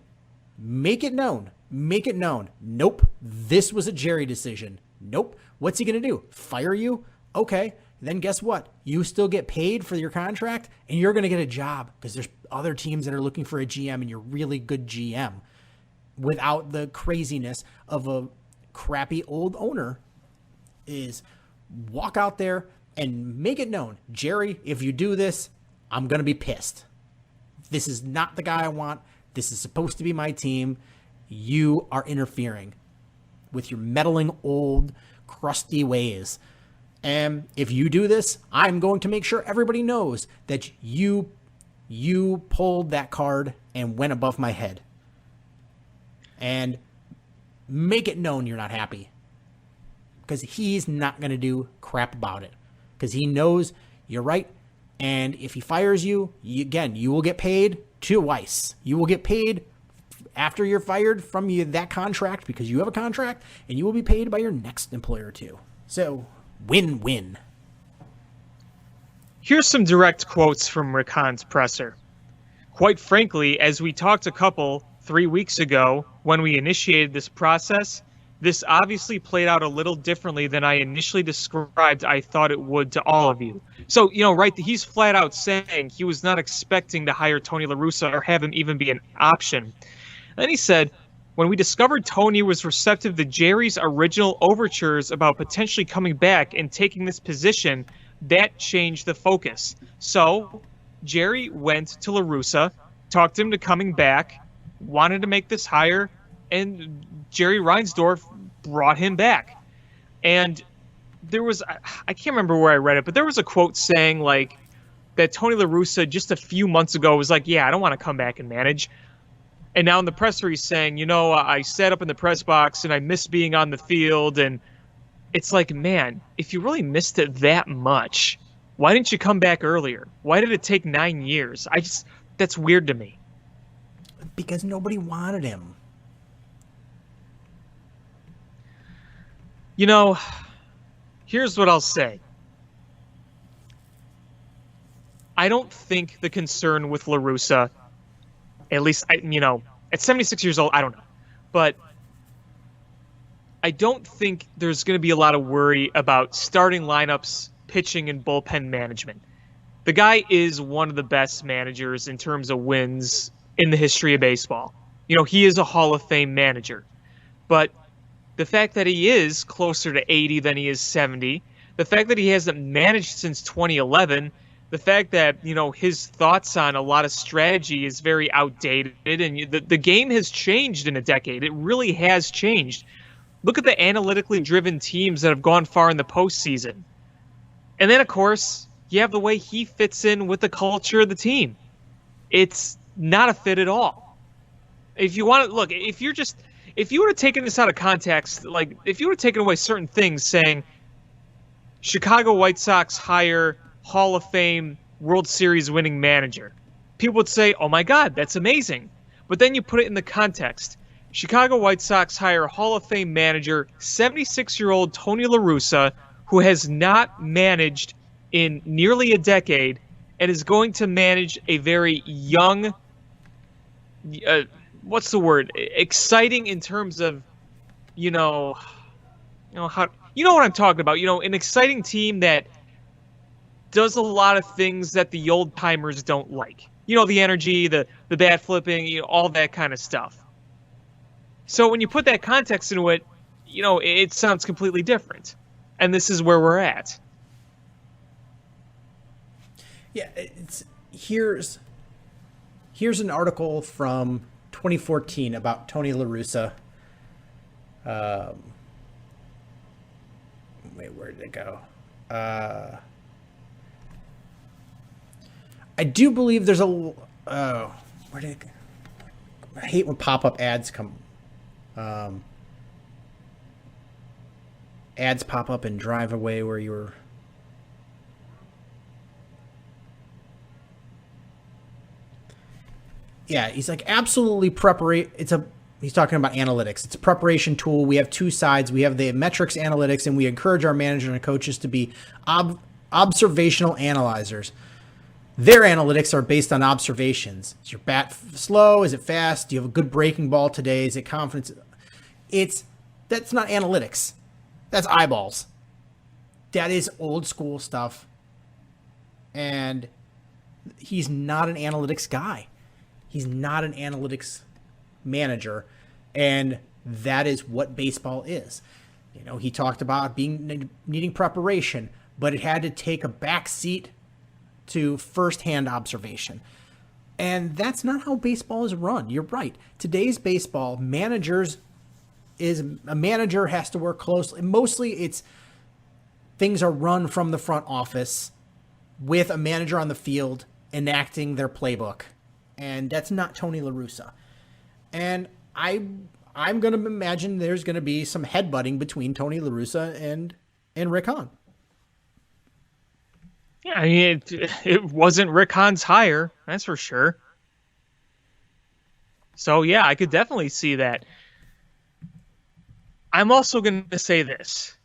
make it known. Nope. This was a Jerry decision. Nope. What's he going to do? Fire you? Okay. Then guess what? You still get paid for your contract, and you're going to get a job because there's other teams that are looking for a GM, and you're really good GM without the craziness of a crappy old owner. Is walk out there and make it known. Jerry, if you do this, I'm going to be pissed. This is not the guy I want. This is supposed to be my team. You are interfering with your meddling old crusty ways. And if you do this, I'm going to make sure everybody knows that you pulled that card and went above my head. And make it known you're not happy. Because he's not going to do crap about it. Because he knows you're right. And if he fires you, you will get paid twice. You will get paid after you're fired from that contract because you have a contract. And you will be paid by your next employer too. So, win-win. Here's some direct quotes from Rick Hahn's presser. Quite frankly, as we talked 3 weeks ago when we initiated this process, this obviously played out a little differently than I initially described I thought it would to all of you. So, right, he's flat out saying he was not expecting to hire Tony La Russa or have him even be an option. Then he said, when we discovered Tony was receptive to Jerry's original overtures about potentially coming back and taking this position, that changed the focus. So Jerry went to La Russa, talked him to coming back, wanted to make this hire, and Jerry Reinsdorf brought him back. And there was, I can't remember where I read it, but there was a quote saying that Tony La Russa just a few months ago was like, yeah, I don't want to come back and manage. And now in the presser, he's saying, I sat up in the press box and I miss being on the field. And it's like, man, if you really missed it that much, why didn't you come back earlier? Why did it take 9 years? That's weird to me. Because nobody wanted him. Here's what I'll say. I don't think the concern with La Russa, at least, at 76 years old, I don't know. But I don't think there's going to be a lot of worry about starting lineups, pitching, and bullpen management. The guy is one of the best managers in terms of wins in the history of baseball. He is a Hall of Fame manager. But the fact that he is closer to 80 than he is 70, the fact that he hasn't managed since 2011, the fact that, his thoughts on a lot of strategy is very outdated, and the game has changed in a decade. It really has changed. Look at the analytically driven teams that have gone far in the postseason. And then, of course, you have the way he fits in with the culture of the team. It's not a fit at all. If you want to look, if you would have taken this out of context, if you would have taken away certain things saying Chicago White Sox hire Hall of Fame World Series winning manager, people would say, oh my God, that's amazing. But then you put it in the context. Chicago White Sox hire Hall of Fame manager, 76-year-old Tony La Russa, who has not managed in nearly a decade and is going to manage a very young, what's the word? Exciting in terms of, how, what I'm talking about. An exciting team that does a lot of things that the old timers don't like. the energy, the bat flipping, all that kind of stuff. So when you put that context into it, it sounds completely different. And this is where we're at. Yeah, here's an article from 2014 about Tony La Russa. Wait, where did it go? I do believe there's where did it go? I hate when pop-up ads come. Ads pop up and drive away where you're. Yeah, he's like absolutely preparation. He's talking about analytics. It's a preparation tool. We have two sides. We have the metrics analytics, and we encourage our managers and coaches to be observational analyzers. Their analytics are based on observations. Is your bat slow? Is it fast? Do you have a good breaking ball today? Is it confidence? That's not analytics. That's eyeballs. That is old school stuff. And he's not an analytics guy. He's not an analytics manager. And that is what baseball is. He talked about needing preparation, but it had to take a back seat to firsthand observation. And that's not how baseball is run. You're right. Today's baseball, a manager has to work closely. Mostly it's things are run from the front office with a manager on the field enacting their playbook. And that's not Tony La Russa. And I'm going to imagine there's going to be some headbutting between Tony La Russa and Rick Hahn. Yeah, I mean, it wasn't Rick Hahn's hire, that's for sure. So, yeah, I could definitely see that. I'm also going to say this.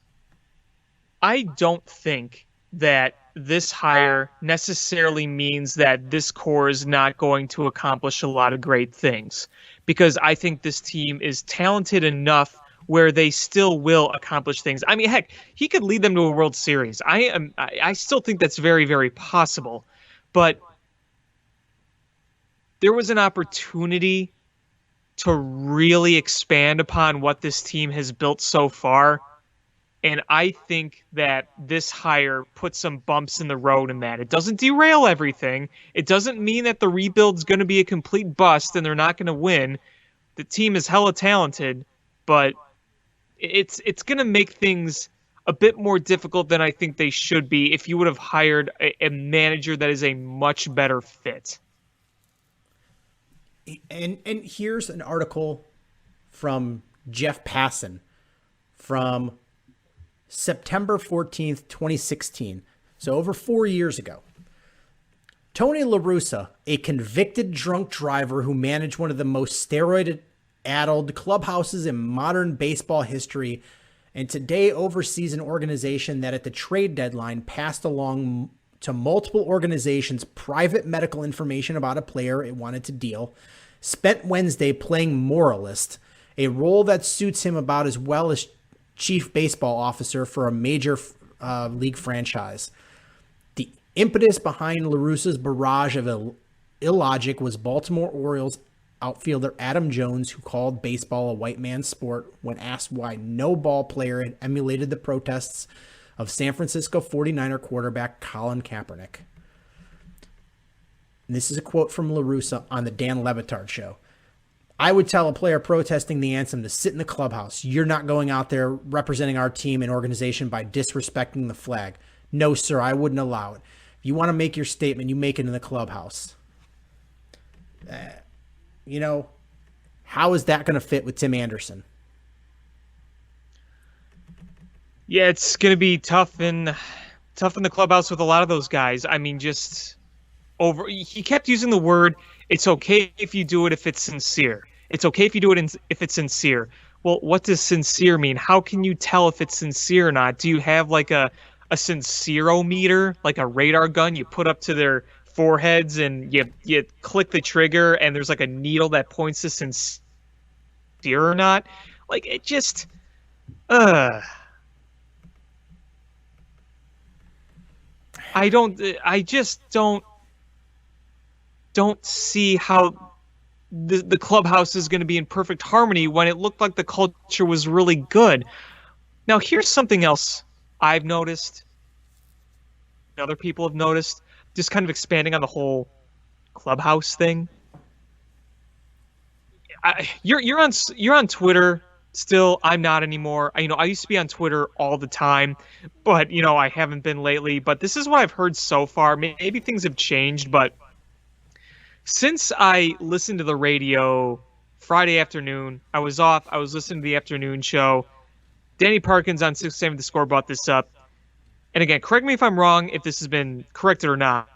I don't think that this hire necessarily means that this core is not going to accomplish a lot of great things, because I think this team is talented enough where they still will accomplish things. I mean, heck, he could lead them to a World Series. I still think that's very, very possible. But there was an opportunity to really expand upon what this team has built so far. And I think that this hire puts some bumps in the road in that. It doesn't derail everything. It doesn't mean that the rebuild's going to be a complete bust and they're not going to win. The team is hella talented, but it's going to make things a bit more difficult than I think they should be if you would have hired a manager that is a much better fit. And here's an article from Jeff Passan from September 14th, 2016. So over 4 years ago. Tony La Russa, a convicted drunk driver who managed one of the most steroid-addled clubhouses in modern baseball history, and today oversees an organization that at the trade deadline passed along to multiple organizations private medical information about a player it wanted to deal, spent Wednesday playing moralist, a role that suits him about as well as chief baseball officer for a major league franchise. The impetus behind La Russa's barrage of illogic was Baltimore Orioles outfielder Adam Jones, who called baseball a white man's sport when asked why no ball player had emulated the protests of San Francisco 49er quarterback Colin Kaepernick. And this is a quote from La Russa on the Dan Le Batard show. I would tell a player protesting the anthem to sit in the clubhouse. You're not going out there representing our team and organization by disrespecting the flag. No, sir, I wouldn't allow it. If you want to make your statement, you make it in the clubhouse. How is that going to fit with Tim Anderson? Yeah, it's going to be tough in the clubhouse with a lot of those guys. I mean, he kept using the word, it's okay if you do it if it's sincere. It's okay if you do it if it's sincere. Well, what does sincere mean? How can you tell if it's sincere or not? Do you have like a sincerometer, like a radar gun you put up to their foreheads and you click the trigger and there's like a needle that points to sincere or not? Like, it just I just don't don't see how the clubhouse is going to be in perfect harmony when it looked like the culture was really good. Now, here's something else I've noticed, other people have noticed, just kind of expanding on the whole clubhouse thing. You're on Twitter still. I'm not anymore. I used to be on Twitter all the time, but I haven't been lately. But this is what I've heard so far. Maybe things have changed, but since I listened to the radio Friday afternoon, I was off. I was listening to the afternoon show. Danny Parkins on 670 The Score brought this up. And again, correct me if I'm wrong, if this has been corrected or not.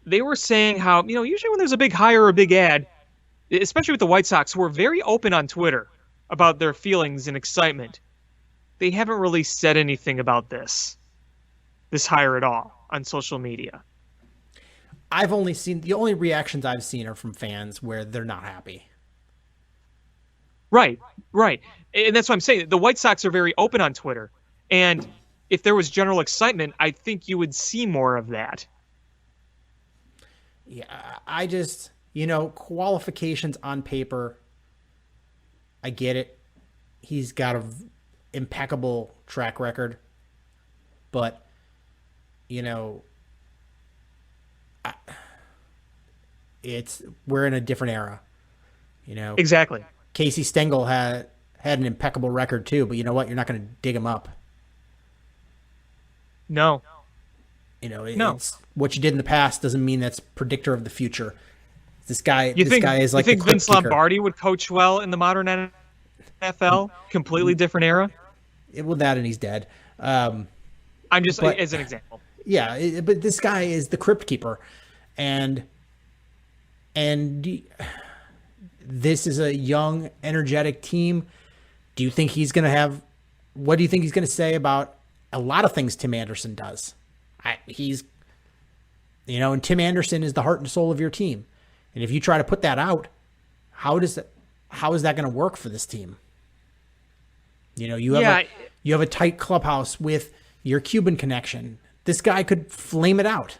They were saying how, usually when there's a big hire or a big ad, especially with the White Sox, who are very open on Twitter about their feelings and excitement, they haven't really said anything about this hire at all on social media. I've only seen, the only reactions I've seen are from fans where they're not happy. Right. And that's what I'm saying. The White Sox are very open on Twitter. And if there was general excitement, I think you would see more of that. Yeah, I just, qualifications on paper, I get it. He's got an impeccable track record. But, we're in a different era. Exactly. Casey Stengel had an impeccable record too, but you know what? You're not going to dig him up. No. It's what you did in the past doesn't mean that's predictor of the future. This guy is like. You think Vince Lombardi would coach well in the modern NFL? Completely different era. Well, that and he's dead. I'm just as an example. Yeah, but this guy is the crypt keeper, and this is a young, energetic team. Do you think he's going to have? What do you think he's going to say about a lot of things Tim Anderson does? And Tim Anderson is the heart and soul of your team. And if you try to put that out, how is that going to work for this team? You have a tight clubhouse with your Cuban connection. This guy could flame it out.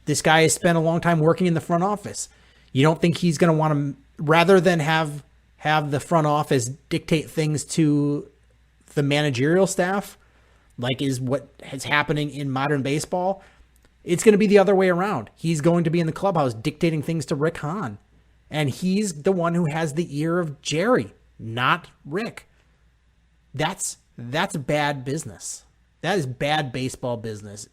This guy has spent a long time working in the front office. You don't think he's going to want to, rather than have the front office dictate things to the managerial staff, like is what is happening in modern baseball? It's going to be the other way around. He's going to be in the clubhouse dictating things to Rick Hahn. And he's the one who has the ear of Jerry, not Rick. That's bad business. That is bad baseball business.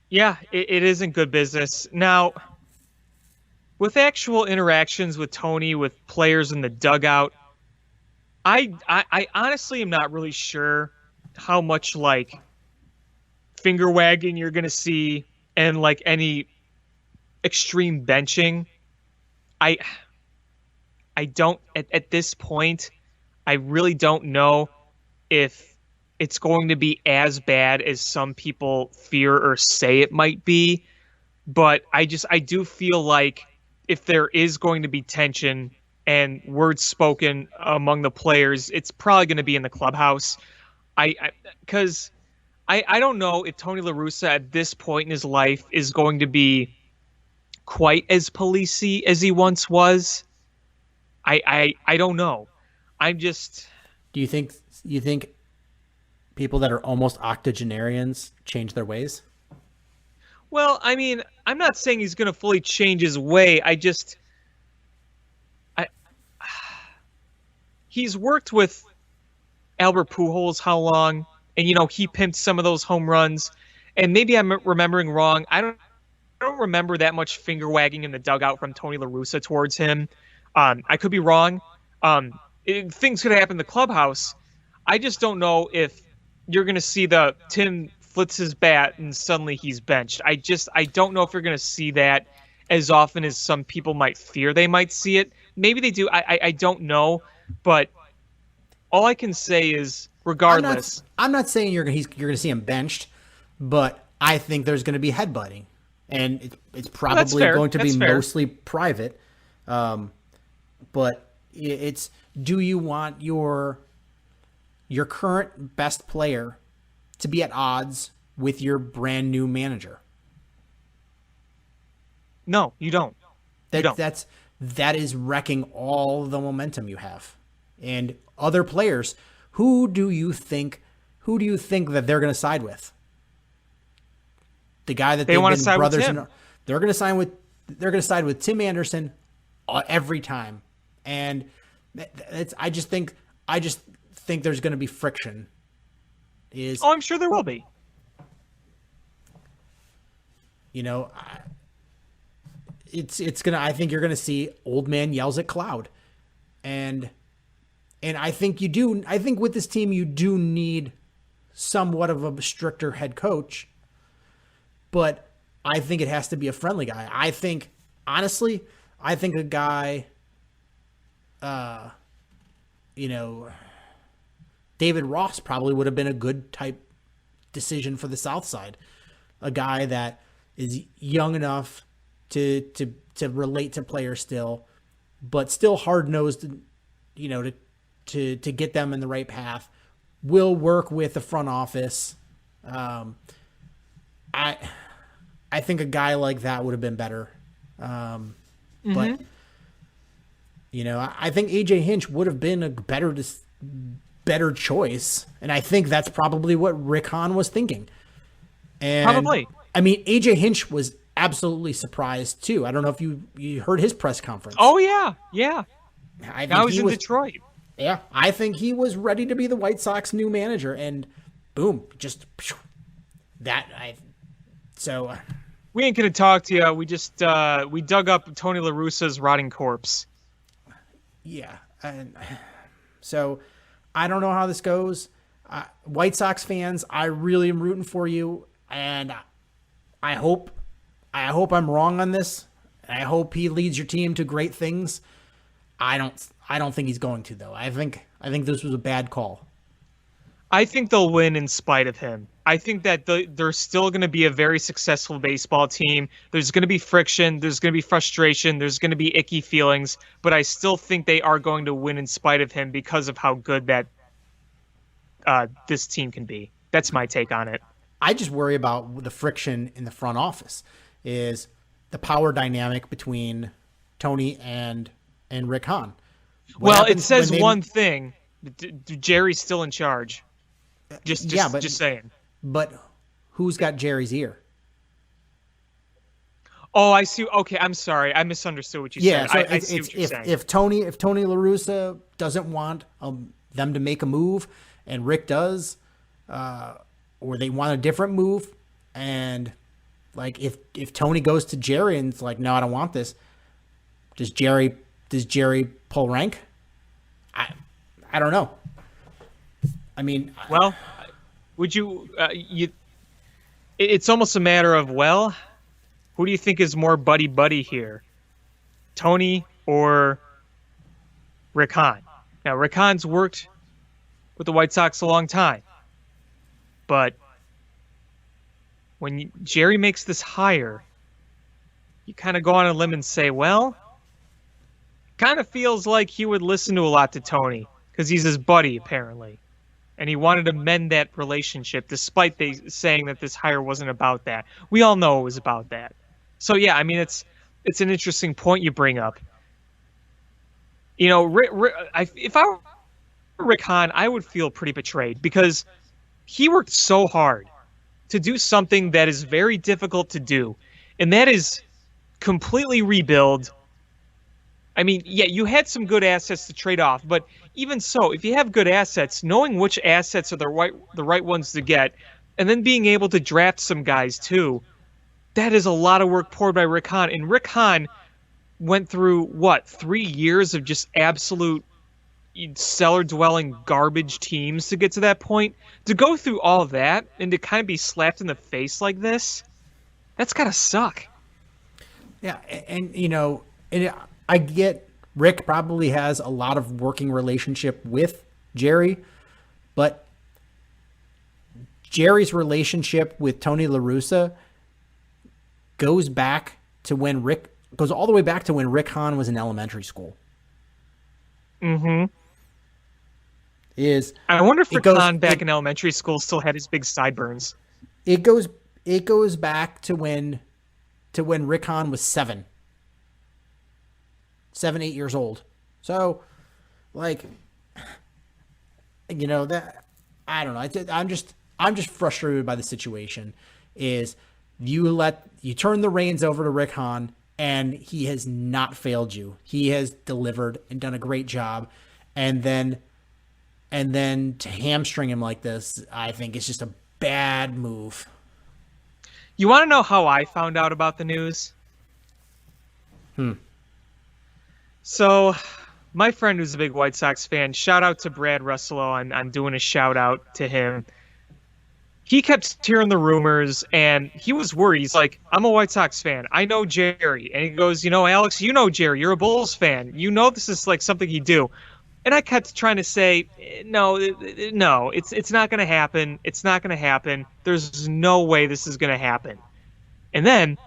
Yeah, it isn't good business. Now, with actual interactions with Tony, with players in the dugout, I honestly am not really sure how much like finger wagging you're gonna see and like any extreme benching. I don't at this point. I really don't know if it's going to be as bad as some people fear or say it might be, but I do feel like if there is going to be tension and words spoken among the players, it's probably going to be in the clubhouse. Because I don't know if Tony La Russa at this point in his life is going to be quite as policey as he once was. I don't know. I'm just. Do you think people that are almost octogenarians change their ways? Well, I mean, I'm not saying he's going to fully change his way. He's worked with Albert Pujols how long? And, he pimped some of those home runs. And maybe I'm remembering wrong. I don't remember that much finger wagging in the dugout from Tony La Russa towards him. I could be wrong. Things could happen in the clubhouse. I just don't know if you're going to see the Tim flits his bat and suddenly he's benched. I don't know if you're going to see that as often as some people might fear they might see it. Maybe they do. I don't know. But all I can say is, regardless, I'm not saying you're going to see him benched, but I think there's going to be headbutting, and it's probably going to be mostly private. But it's, do you want your current best player to be at odds with your brand new manager. No, you don't. That is wrecking all the momentum you have. And other players, who do you think that they're going to side with? The guy that they want to side with Tim. They're going to side with Tim Anderson every time. And I just think there's going to be friction. I'm sure there will be. I think you're gonna see old man yells at cloud, and I think you do. I think with this team you do need somewhat of a stricter head coach, but I think it has to be a friendly guy. I think honestly, a guy, David Ross probably would have been a good type decision for the South Side, a guy that is young enough to relate to players still, but still hard-nosed, to get them in the right path, will work with the front office. I think a guy like that would have been better. But, I think AJ Hinch would have been a better choice. And I think that's probably what Rick Hahn was thinking. And probably. I mean, AJ Hinch was absolutely surprised too. I don't know if you heard his press conference. Oh yeah. I was in Detroit. Yeah, I think he was ready to be the White Sox new manager, and boom, just that. We ain't gonna talk to you. We just we dug up Tony La Russa's rotting corpse. Yeah, and so I don't know how this goes. White Sox fans, I really am rooting for you, and I hope I'm wrong on this. I hope he leads your team to great things. I don't think he's going to, though. I think this was a bad call. I think they'll win in spite of him. I think that they're still going to be a very successful baseball team. There's going to be friction. There's going to be frustration. There's going to be icky feelings. But I still think they are going to win in spite of him because of how good that this team can be. That's my take on it. I just worry about the friction in the front office, is the power dynamic between Tony and Rick Hahn. Well, it says one thing. Jerry's still in charge. Just saying. But who's got Jerry's ear? Oh, I see. Okay, I'm sorry. I misunderstood what you said. So I see what you're saying. If Tony La Russa doesn't want them to make a move, and Rick does, or they want a different move, and like if Tony goes to Jerry and it's like, no, I don't want this, does Jerry pull rank? I don't know. I mean, well, would you it's almost a matter of, well, who do you think is more buddy here? Tony or Rick Hahn? Now, Rick Hahn's worked with the White Sox a long time. But when Jerry makes this hire, you kind of go on a limb and say, well, kind of feels like he would listen to a lot to Tony because he's his buddy, apparently. And he wanted to mend that relationship despite they saying that this hire wasn't about that. We all know it was about that. So, yeah, I mean, it's an interesting point you bring up. If I were Rick Hahn, I would feel pretty betrayed because he worked so hard to do something that is very difficult to do, and that is completely rebuild. I mean, yeah, you had some good assets to trade off, but even so, if you have good assets, knowing which assets are the right ones to get, and then being able to draft some guys too, that is a lot of work poured by Rick Hahn. And Rick Hahn went through, 3 years of just absolute cellar-dwelling garbage teams to get to that point. To go through all of that and to kind of be slapped in the face like this, that's gotta suck. Yeah, and I get Rick probably has a lot of working relationship with Jerry, but Jerry's relationship with Tony La Russa goes all the way back to when Rick Hahn was in elementary school. Mm-hmm. is I wonder if it goes- Rakan back it- in elementary school still had his big sideburns. it goes back to when Rick Hahn was 7, 8 years old. So, like, that I don't know. I'm just frustrated by the situation. Is you turn the reins over to Rick Hahn, and he has not failed you. He has delivered and done a great job, and then to hamstring him like this, I think it's just a bad move. You want to know how I found out about the news? So, my friend who's a big White Sox fan, shout out to Brad Russello. I'm doing a shout out to him. He kept hearing the rumors, and he was worried. He's like, I'm a White Sox fan. I know Jerry. And he goes, Alex, you know Jerry. You're a Bulls fan. You know this is like something he'd do. And I kept trying to say, no, it's not going to happen. It's not going to happen. There's no way this is going to happen. And then,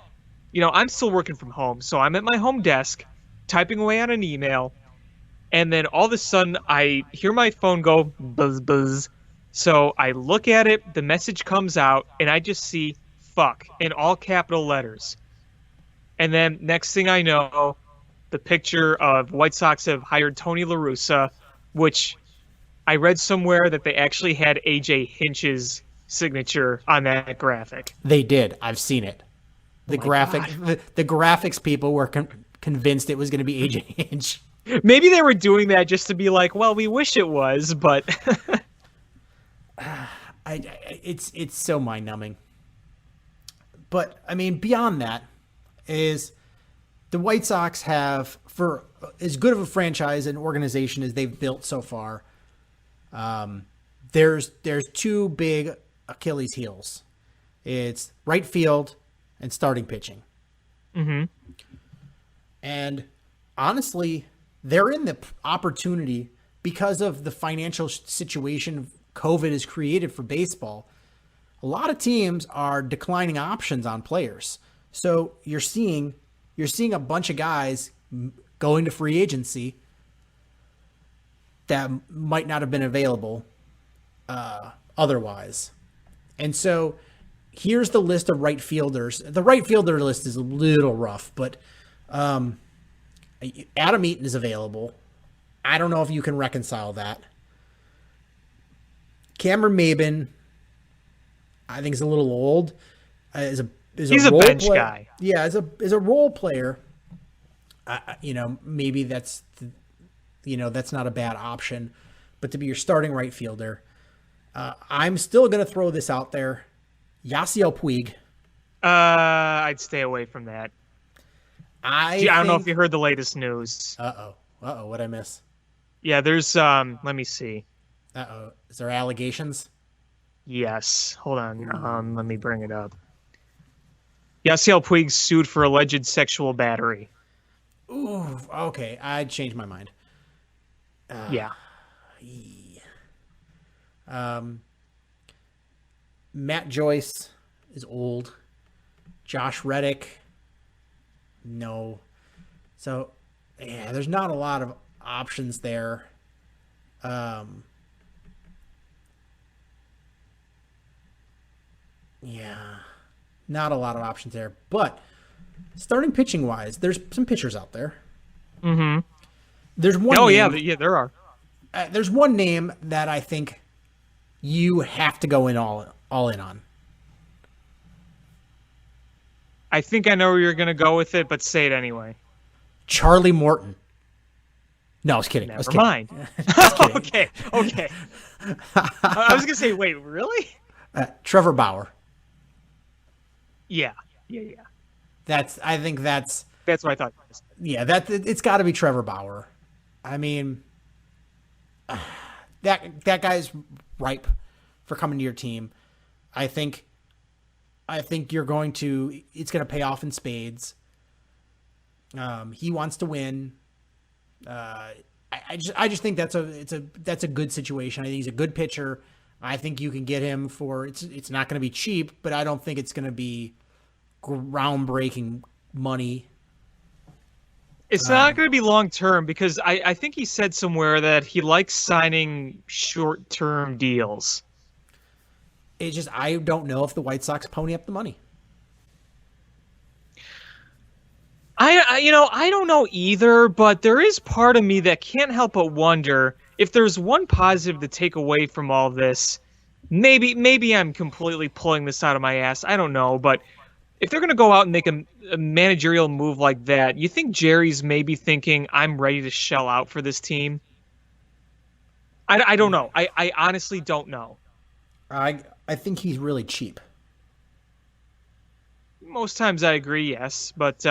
I'm still working from home. So I'm at my home desk, typing away on an email. And then all of a sudden, I hear my phone go buzz, buzz. So I look at it, the message comes out, and I just see fuck in all capital letters. And then next thing I know, the picture of White Sox have hired Tony La Russa, which I read somewhere that they actually had AJ Hinch's signature on that graphic. They did. I've seen it. The graphics people were convinced it was going to be AJ Hinch. Maybe they were doing that just to be like, well, we wish it was, but it's so mind numbing. But I mean, beyond that, is the White Sox have, for as good of a franchise and organization as they've built so far, there's two big Achilles heels. It's right field and starting pitching. Mm-hmm. And honestly, they're in the opportunity because of the financial situation COVID has created for baseball. A lot of teams are declining options on players. So you're seeing a bunch of guys going to free agency that might not have been available otherwise. And so here's the list of right fielders. The right fielder list is a little rough, but Adam Eaton is available. I don't know if you can reconcile that. Cameron Maben, I think, is a little old. He's a bench guy. Yeah, as a role player, maybe that's not a bad option. But to be your starting right fielder, I'm still going to throw this out there. Yasiel Puig. I'd stay away from that. I don't know if you heard the latest news. What'd I miss? Yeah, there's let me see. Is there allegations? Yes. Hold on. Let me bring it up. Yasiel Puig sued for alleged sexual battery. Ooh, okay. I changed my mind. Yeah. Matt Joyce is old. Josh Reddick, no. So, yeah, there's not a lot of options there. Yeah, not a lot of options there. But starting pitching wise, there's some pitchers out there. Mm-hmm. There's one. Oh, name, yeah, there are. There's one name that I think you have to go in all in on. I think I know where you're going to go with it, but say it anyway. Charlie Morton. No, I was kidding. Never mind. Okay. I was going to say, wait, really? Trevor Bauer. Yeah. I think that's what I thought. Yeah, it's got to be Trevor Bauer. I mean, that guy's ripe for coming to your team. I think it's going to pay off in spades. He wants to win. I just think that's a good situation. I think he's a good pitcher. I think you can get him for it's not going to be cheap, but I don't think it's going to be groundbreaking money. It's not going to be long term because I think he said somewhere that he likes signing short term deals. It's just I don't know if the White Sox pony up the money. I don't know either, but there is part of me that can't help but wonder if there's one positive to take away from all this. Maybe I'm completely pulling this out of my ass. I don't know, but if they're going to go out and make a managerial move like that, you think Jerry's maybe thinking, I'm ready to shell out for this team? I don't know. I honestly don't know. I think he's really cheap. Most times I agree, yes. But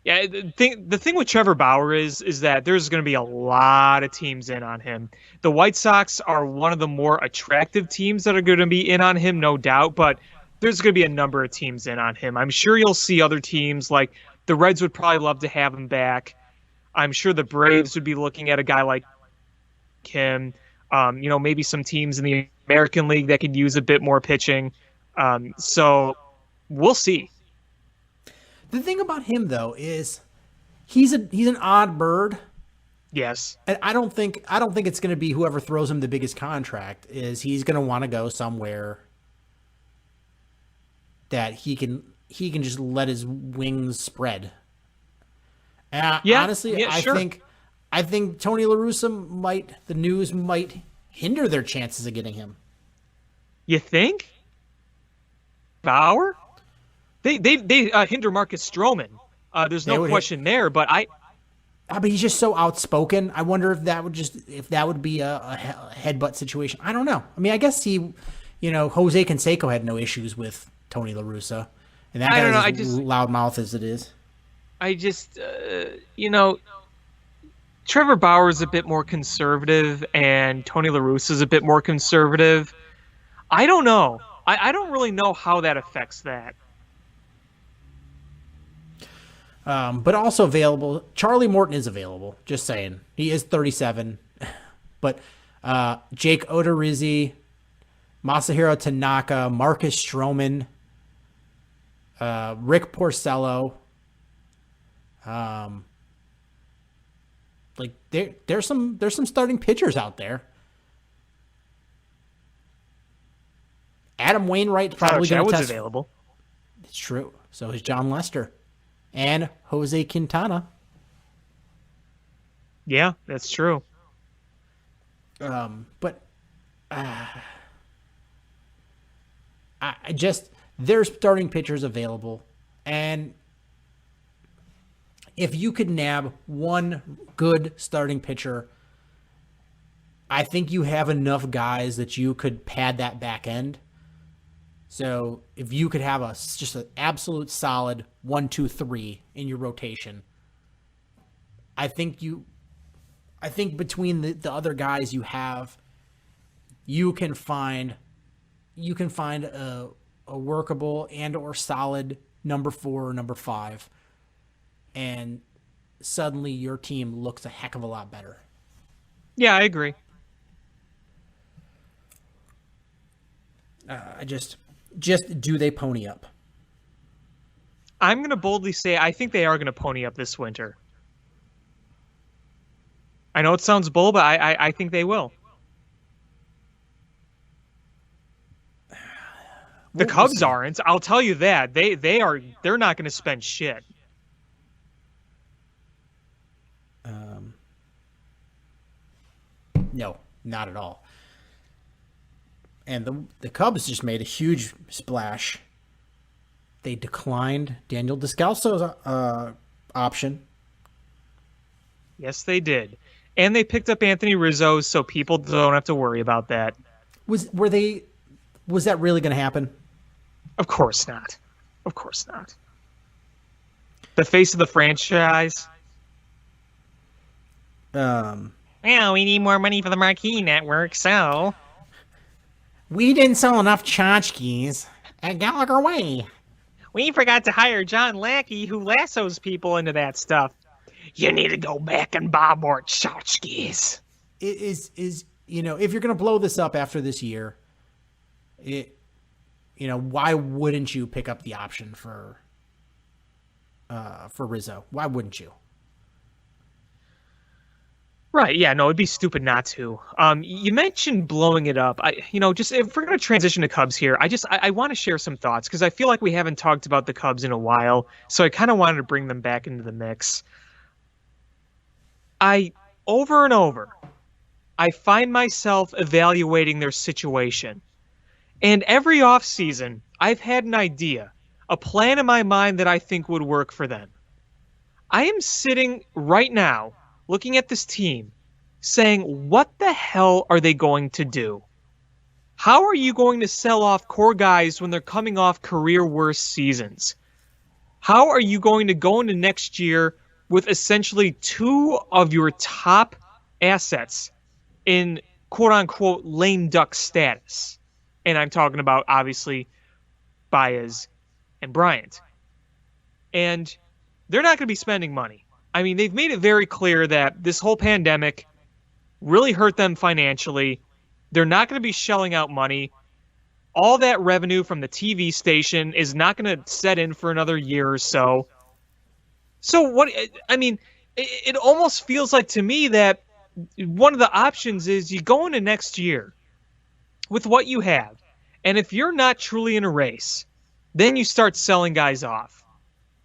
yeah, the thing with Trevor Bauer is that there's going to be a lot of teams in on him. The White Sox are one of the more attractive teams that are going to be in on him, no doubt, but there's going to be a number of teams in on him. I'm sure you'll see other teams, like the Reds would probably love to have him back. I'm sure the Braves would be looking at a guy like him. Maybe some teams in the American League that could use a bit more pitching. So we'll see. The thing about him though is he's an odd bird. Yes. And I don't think it's going to be whoever throws him the biggest contract. Is he's going to want to go somewhere that he can just let his wings spread. Honestly, sure. I think Tony La Russa the news might hinder their chances of getting him. You think? Bauer? They hinder Marcus Stroman. There's no question there, but but he's just so outspoken. I wonder if that would be a headbutt situation. I don't know. I mean, I guess Jose Canseco had no issues with Tony La Russa, and that guy is loudmouth as it is. Trevor Bauer is a bit more conservative, and Tony La Russa is a bit more conservative. I don't know. I don't really know how that affects that. But also available, Charlie Morton is available. Just saying. He is 37. But Jake Odorizzi, Masahiro Tanaka, Marcus Stroman, Rick Porcello. There's some starting pitchers out there. Adam Wainwright probably going to test. Available. It's true. So is John Lester. And Jose Quintana. Yeah, that's true. But there's starting pitchers available. And if you could nab one good starting pitcher, I think you have enough guys that you could pad that back end. So if you could have just an absolute solid 1, 2, 3 in your rotation, I think between the other guys you have, you can find a workable and or solid number 4 or number 5, and suddenly your team looks a heck of a lot better. Yeah, I agree. Just do they pony up? I'm going to boldly say I think they are going to pony up this winter. I know it sounds bold, but I think they will. The Cubs aren't. I'll tell you that. They're not going to spend shit. No, not at all. And the Cubs just made a huge splash. They declined Daniel Descalso's option. Yes, they did. And they picked up Anthony Rizzo, so people don't have to worry about that. Was that really going to happen? Of course not. Of course not. The face of the franchise. Well, we need more money for the Marquee Network, so... We didn't sell enough tchotchkes at Gallagher Way. We forgot to hire John Lackey, who lassos people into that stuff. You need to go back and buy more tchotchkes. It is if you're going to blow this up after this year, why wouldn't you pick up the option for Rizzo? Why wouldn't you? Right. Yeah. No, it'd be stupid not to. You mentioned blowing it up. Just if we're gonna transition to Cubs here, I want to share some thoughts because I feel like we haven't talked about the Cubs in a while, so I kind of wanted to bring them back into the mix. Over and over, I find myself evaluating their situation, and every offseason, I've had an idea, a plan in my mind that I think would work for them. I am sitting right now looking at this team saying, what the hell are they going to do? How are you going to sell off core guys when they're coming off career worst seasons? How are you going to go into next year with essentially two of your top assets in quote unquote lame duck status? And I'm talking about obviously Baez and Bryant. And they're not going to be spending money. I mean, they've made it very clear that this whole pandemic really hurt them financially. They're not going to be shelling out money. All that revenue from the TV station is not going to set in for another year or so. So it almost feels like to me that one of the options is you go into next year with what you have. And if you're not truly in a race, then you start selling guys off.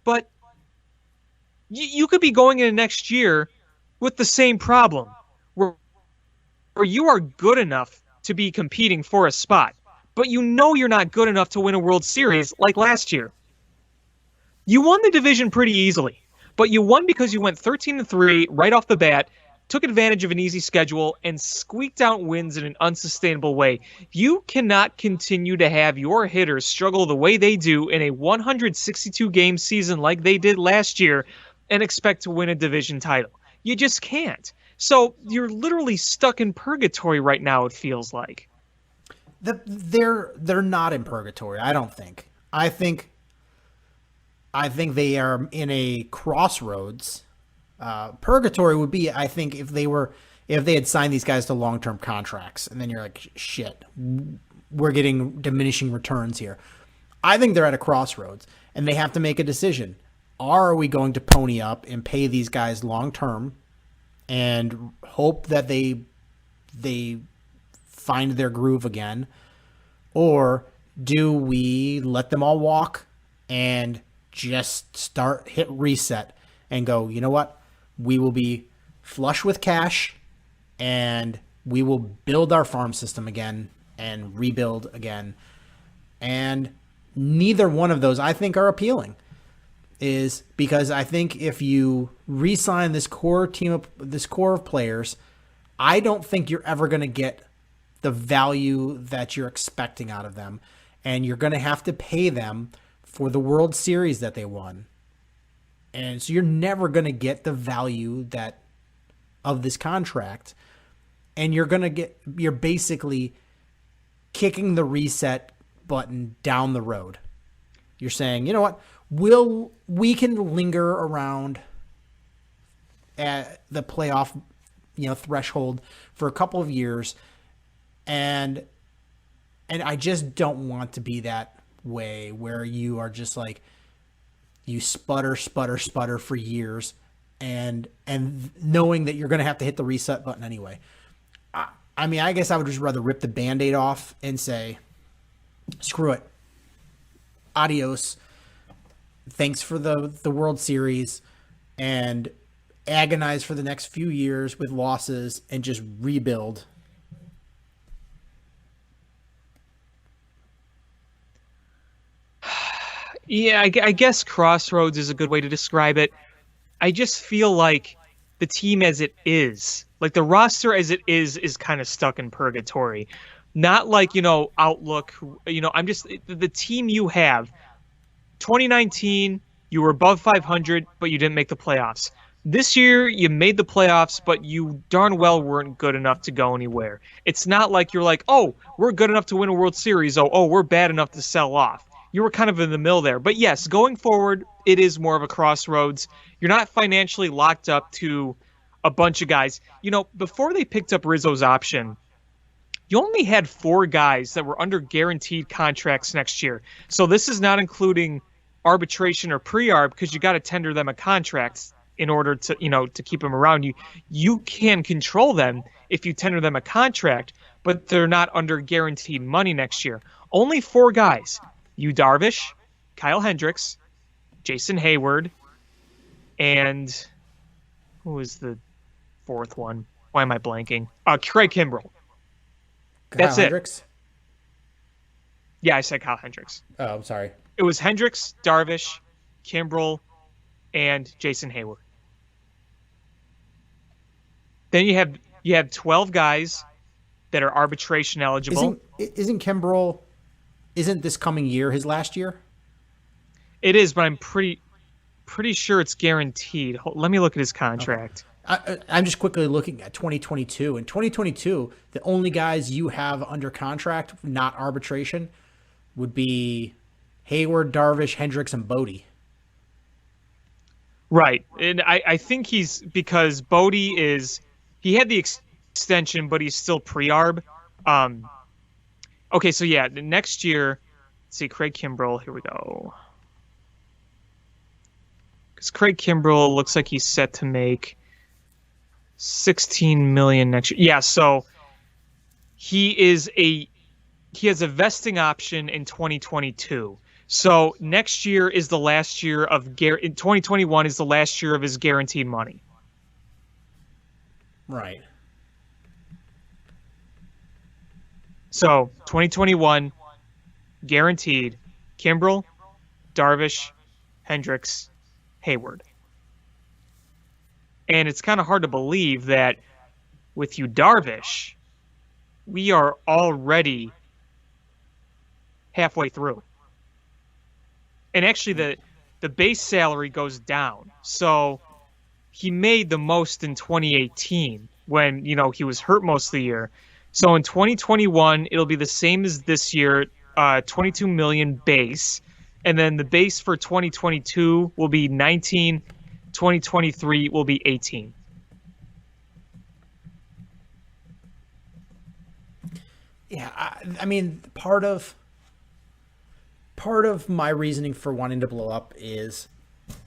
But you could be going into next year with the same problem where you are good enough to be competing for a spot, but you know you're not good enough to win a World Series like last year. You won the division pretty easily, but you won because you went 13-3 right off the bat, took advantage of an easy schedule, and squeaked out wins in an unsustainable way. You cannot continue to have your hitters struggle the way they do in a 162-game season like they did last year and expect to win a division title. You just can't. So you're literally stuck in purgatory right now, it feels like. They're not in purgatory, I don't think. I think they are in a crossroads. Purgatory would be, I think, if they had signed these guys to long-term contracts, and then you're like, shit, we're getting diminishing returns here. I think they're at a crossroads, and they have to make a decision. Are we going to pony up and pay these guys long-term and hope that they find their groove again? Or do we let them all walk and just hit reset and go, you know what? We will be flush with cash and we will build our farm system again and rebuild again. And neither one of those I think are appealing, is because I think if you re-sign this core of players, I don't think you're ever going to get the value that you're expecting out of them. And you're going to have to pay them for the World Series that they won. And so you're never going to get the value of this contract. And you're basically kicking the reset button down the road. You're saying, you know what? We can linger around at the playoff, threshold for a couple of years, and I just don't want to be that way where you are just like you sputter for years, and knowing that you're going to have to hit the reset button anyway. I mean, I guess I would just rather rip the Band-Aid off and say, screw it, adios. Thanks for the World Series, and agonize for the next few years with losses and just rebuild. Yeah, I guess crossroads is a good way to describe it. I just feel like the team as it is, like the roster as it is kind of stuck in purgatory. Not like, outlook, I'm just, the team you have, 2019, you were above 500, but you didn't make the playoffs. This year, you made the playoffs, but you darn well weren't good enough to go anywhere. It's not like you're like, oh, we're good enough to win a World Series. Oh, we're bad enough to sell off. You were kind of in the middle there. But yes, going forward, it is more of a crossroads. You're not financially locked up to a bunch of guys. Before they picked up Rizzo's option, you only had 4 guys that were under guaranteed contracts next year. So this is not including arbitration or pre-arb because you got to tender them a contract in order to, to keep them around. You can control them if you tender them a contract, but they're not under guaranteed money next year. Only 4 guys: Yu Darvish, Kyle Hendricks, Jason Hayward, and who was the 4th one? Why am I blanking? Craig Kimbrell. That's Kyle Hendricks? Yeah, I said Kyle Hendricks. Oh, I'm sorry. It was Hendricks, Darvish, Kimbrell, and Jason Hayward. Then you have 12 guys that are arbitration eligible. Isn't Kimbrell? Isn't this coming year his last year? It is, but I'm pretty sure it's guaranteed. Let me look at his contract. I'm just quickly looking at 2022. In 2022, the only guys you have under contract, not arbitration, would be Hayward, Darvish, Hendricks, and Bodie. Right. And I think because Bodie he had the extension, but he's still pre-arb. Okay, so yeah, next year, let's see, Craig Kimbrell, here we go. Because Craig Kimbrell looks like he's set to make $16 million next year. Yeah, so he has a vesting option in 2022. So next year is the last year of 2021 is the last year of his guaranteed money. Right. So 2021 guaranteed: Kimbrell, Darvish, Hendricks, Hayward. And it's kind of hard to believe that with Yu Darvish, we are already halfway through. And actually the base salary goes down. So he made the most in 2018 when, he was hurt most of the year. So in 2021, it'll be the same as this year, 22 million base. And then the base for 2022 will be 19, 2023 will be 18. Yeah, I mean, part of my reasoning for wanting to blow up is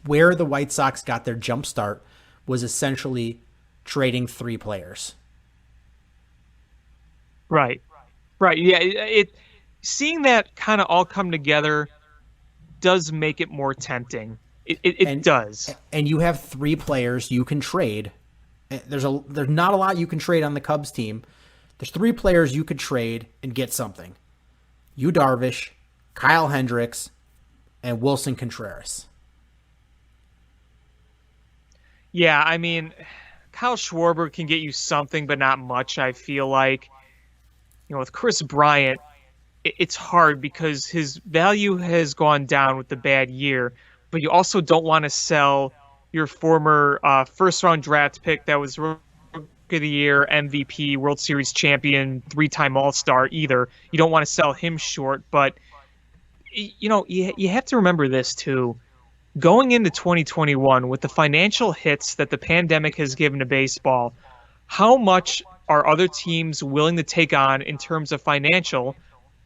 where the White Sox got their jump start was essentially trading 3 players. Right. Yeah, seeing that kind of all come together does make it more tempting. It does. And you have 3 players you can trade. There's not a lot you can trade on the Cubs team. There's 3 players you could trade and get something. Yu Darvish, Kyle Hendricks, and Wilson Contreras. Yeah, I mean, Kyle Schwarber can get you something, but not much, I feel like. With Chris Bryant, it's hard because his value has gone down with the bad year, but you also don't want to sell your former first-round draft pick that was Rookie of the Year, MVP, World Series champion, 3-time All-Star either. You don't want to sell him short, but you have to remember this too. Going into 2021 with the financial hits that the pandemic has given to baseball, how much are other teams willing to take on in terms of financial?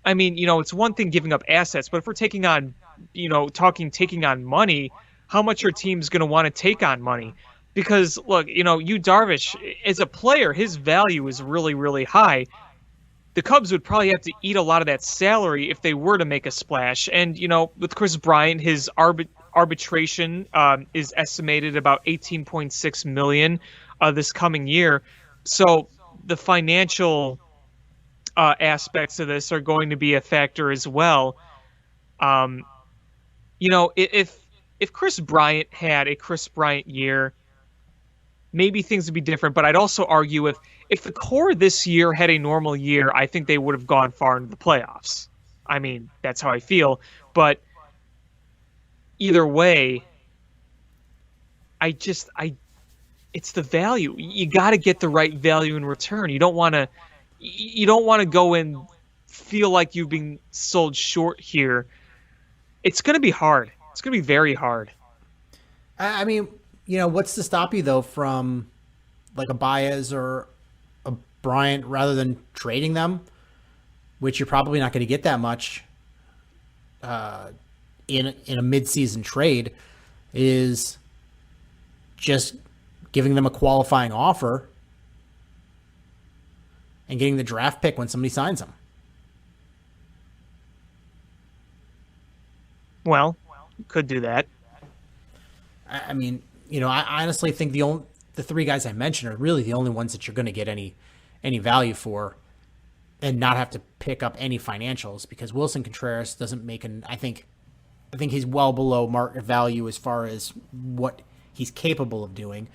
I mean, it's one thing giving up assets, but if we're taking on, taking on money, how much are teams going to want to take on money? Because look, Yu Darvish as a player, his value is really, really high. The Cubs would probably have to eat a lot of that salary if they were to make a splash. And, with Chris Bryant, his arbitration is estimated about $18.6 million this coming year. So the financial aspects of this are going to be a factor as well. If Chris Bryant had a Chris Bryant year, maybe things would be different. But I'd also argue if the core this year had a normal year, I think they would have gone far into the playoffs. I mean, that's how I feel. But either way, it's the value. You got to get the right value in return. You don't want to go and feel like you've been sold short here. It's going to be hard. It's going to be very hard. I mean, what's to stop you though from like a Baez or a Bryant rather than trading them, which you're probably not going to get that much in a midseason trade, is just giving them a qualifying offer and getting the draft pick when somebody signs them. Well, you could do that. I mean, I honestly think the three guys I mentioned are really the only ones that you're going to get any value for and not have to pick up any financials, because Wilson Contreras doesn't make I think he's well below market value as far as what he's capable of doing.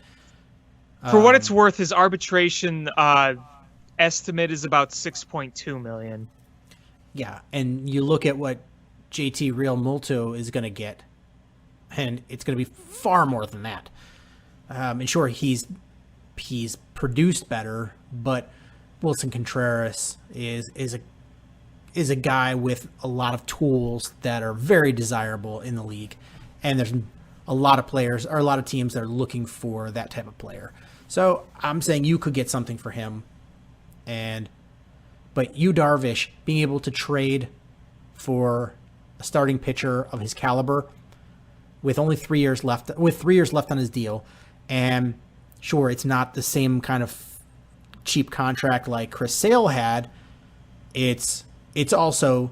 For what it's worth, his arbitration estimate is about $6.2 million. Yeah, and you look at what JT Real Multo is going to get, and it's going to be far more than that. And sure, he's produced better, but Wilson Contreras is a guy with a lot of tools that are very desirable in the league, and there's a lot of players or a lot of teams that are looking for that type of player. So I'm saying you could get something for him, but Yu Darvish being able to trade for a starting pitcher of his caliber with only 3 years left, on his deal, and sure, it's not the same kind of cheap contract like Chris Sale had. It's also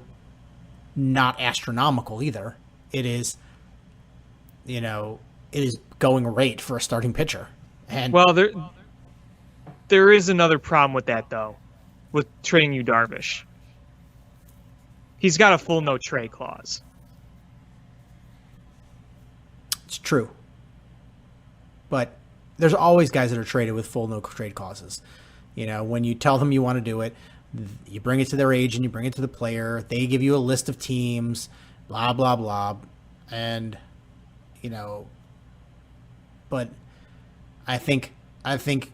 not astronomical either. It is, it is going rate for a starting pitcher. And well, there is another problem with that though, with trading Yu Darvish. He's got a full no trade clause. it's true. But there's always guys that are traded with full no trade clauses. When you tell them you want to do it, you bring it to their agent, you bring it to the player, they give you a list of teams, blah, blah, blah. And, but I think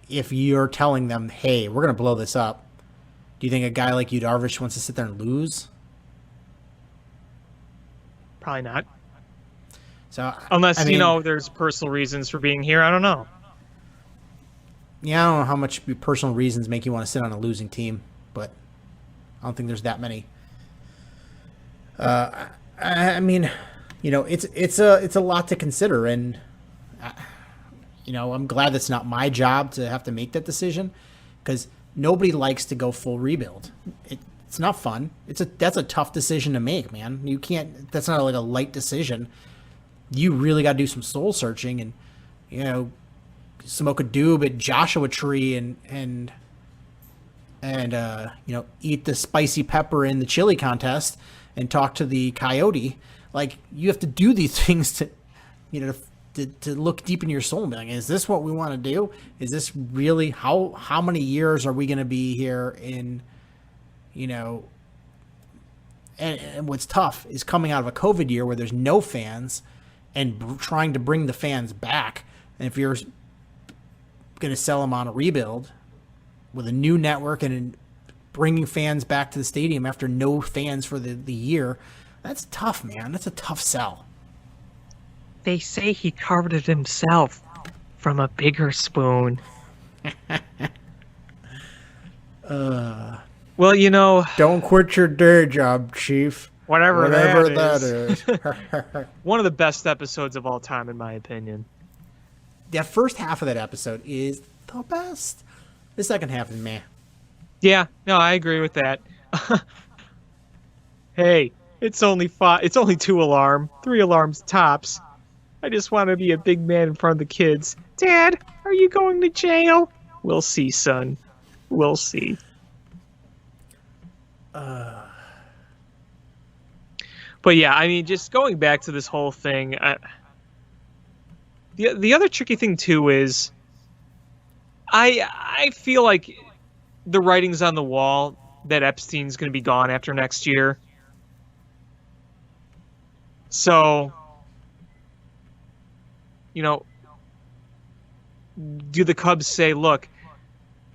if you're telling them, hey, we're going to blow this up, do you think a guy like Yu Darvish wants to sit there and lose? Probably not. So unless, there's personal reasons for being here. I don't know. Yeah, I don't know how much personal reasons make you want to sit on a losing team, but I don't think there's that many. It's a lot to consider, and I'm glad that's not my job to have to make that decision, because nobody likes to go full rebuild. It's not fun. That's a tough decision to make, man. You can't. That's not like a light decision. You really got to do some soul searching, and smoke a doob at Joshua Tree and eat the spicy pepper in the chili contest and talk to the coyote. Like, you have to do these things to look deep into your soul and be like, is this what we want to do? Is this really how many years are we going to be here in, and what's tough is coming out of a COVID year where there's no fans and trying to bring the fans back. And if you're going to sell them on a rebuild with a new network and bringing fans back to the stadium after no fans for the year, that's tough, man. That's a tough sell. They say he carved it himself from a bigger spoon. Well, don't quit your day job, Chief. Whatever that is. One of the best episodes of all time, in my opinion. That first half of that episode is the best. The second half is meh. Yeah, no, I agree with that. Hey, it's only 2 alarm, 3 alarms tops. I just want to be a big man in front of the kids. Dad, are you going to jail? We'll see, son. We'll see. But yeah, I mean, just going back to this whole thing, the other tricky thing too is I feel like the writing's on the wall that Epstein's going to be gone after next year. So, do the Cubs say, look,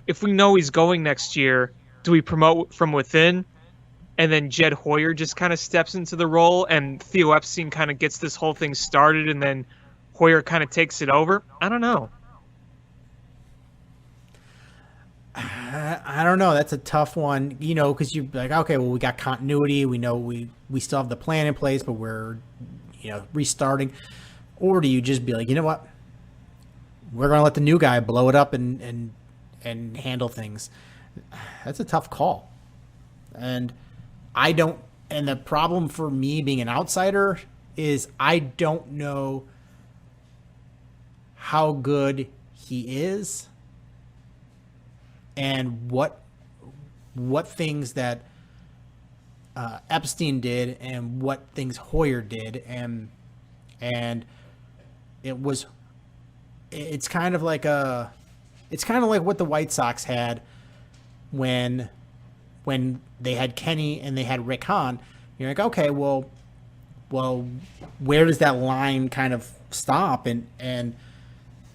if we know he's going next year, do we promote from within? And then Jed Hoyer just kind of steps into the role and Theo Epstein kind of gets this whole thing started and then Hoyer kind of takes it over? I don't know. I don't know. That's a tough one, because you're like, okay, well, we got continuity. We know we still have the plan in place, but we're, restarting. Or do you just be like, you know what? we're going to let the new guy blow it up and handle things. That's a tough call. And the problem for me being an outsider is I don't know how good he is and what things that Epstein did and what things Hoyer did, and it's kind of like what the White Sox had when they had Kenny and they had Rick Hahn. You're like, okay, well, where does that line kind of stop? And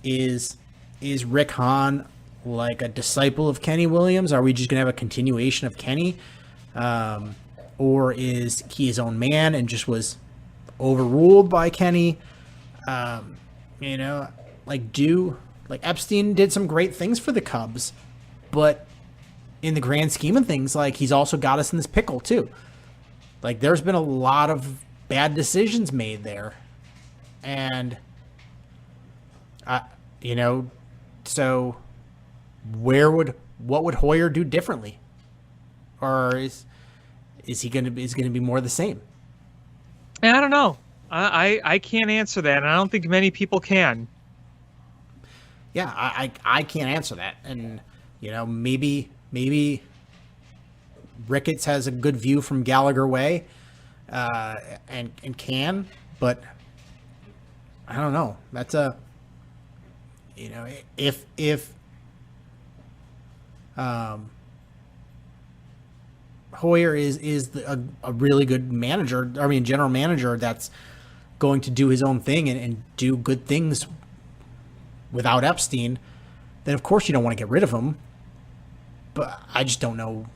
is Rick Hahn like a disciple of Kenny Williams? Are we just gonna have a continuation of Kenny, or is he his own man and just was overruled by Kenny? Like Epstein did some great things for the Cubs, but in the grand scheme of things, like, he's also got us in this pickle too. Like, there's been a lot of bad decisions made there, and so what would Hoyer do differently, or is he going to be more the same? I don't know. I can't answer that, and I don't think many people can. Yeah, I can't answer that, and maybe Ricketts has a good view from Gallagher Way, and can, but I don't know. That's if Hoyer is a really good manager, general manager that's going to do his own thing and do good things without Epstein, then of course you don't want to get rid of him. But I just don't know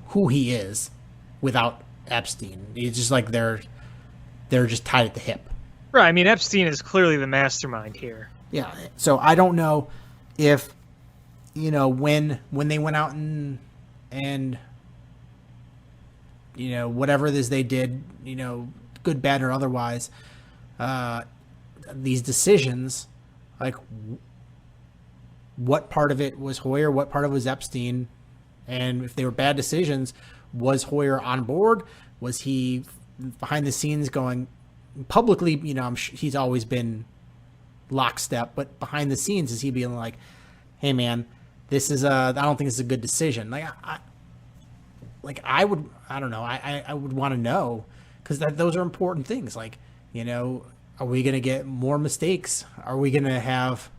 who he is without Epstein. It's just like they're just tied at the hip. Right. I mean, Epstein is clearly the mastermind here. Yeah. So I don't know if, when they went out and whatever it is they did, good, bad, or otherwise, these decisions, like, what part of it was Hoyer, what part of it was Epstein, and if they were bad decisions, was Hoyer on board? Was he behind the scenes going publicly? I'm sure he's always been lockstep, but behind the scenes, is he being like, "Hey, man, this is I don't think this is a good decision." I would want to know, because those are important things. Like, are we going to get more mistakes? Are we going to have?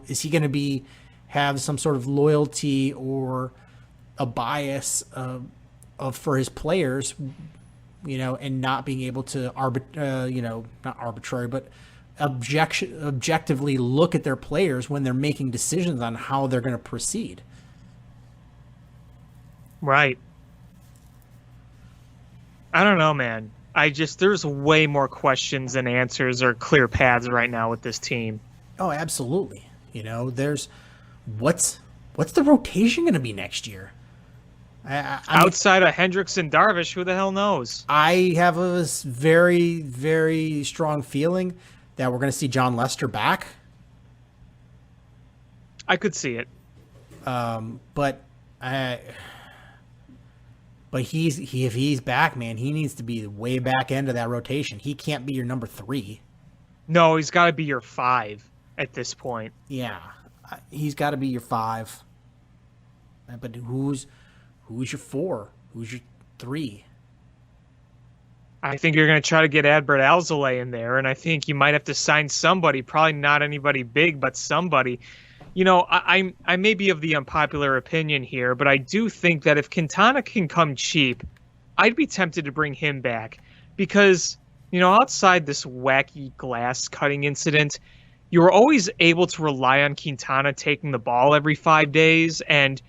Is he going to have some sort of loyalty or a bias for his players, and not being able to not arbitrary, but objectively look at their players when they're making decisions on how they're going to proceed? Right. I don't know, man. There's way more questions than answers or clear paths right now with this team. Oh, absolutely. There's what's the rotation going to be next year? Outside of Hendricks and Darvish, who the hell knows? I have a very, very strong feeling that we're going to see John Lester back. I could see it. But if he's back, man, he needs to be way back end of that rotation. He can't be your number 3. No, he's got to be your 5 at this point. Yeah, he's got to be your 5. But who's your 4? Who's your 3? I think you're going to try to get Adbert Alzolay in there, and I think you might have to sign somebody, probably not anybody big, but somebody. I may be of the unpopular opinion here, but I do think that if Quintana can come cheap, I'd be tempted to bring him back, because, outside this wacky glass cutting incident, you were always able to rely on Quintana taking the ball every 5 days, and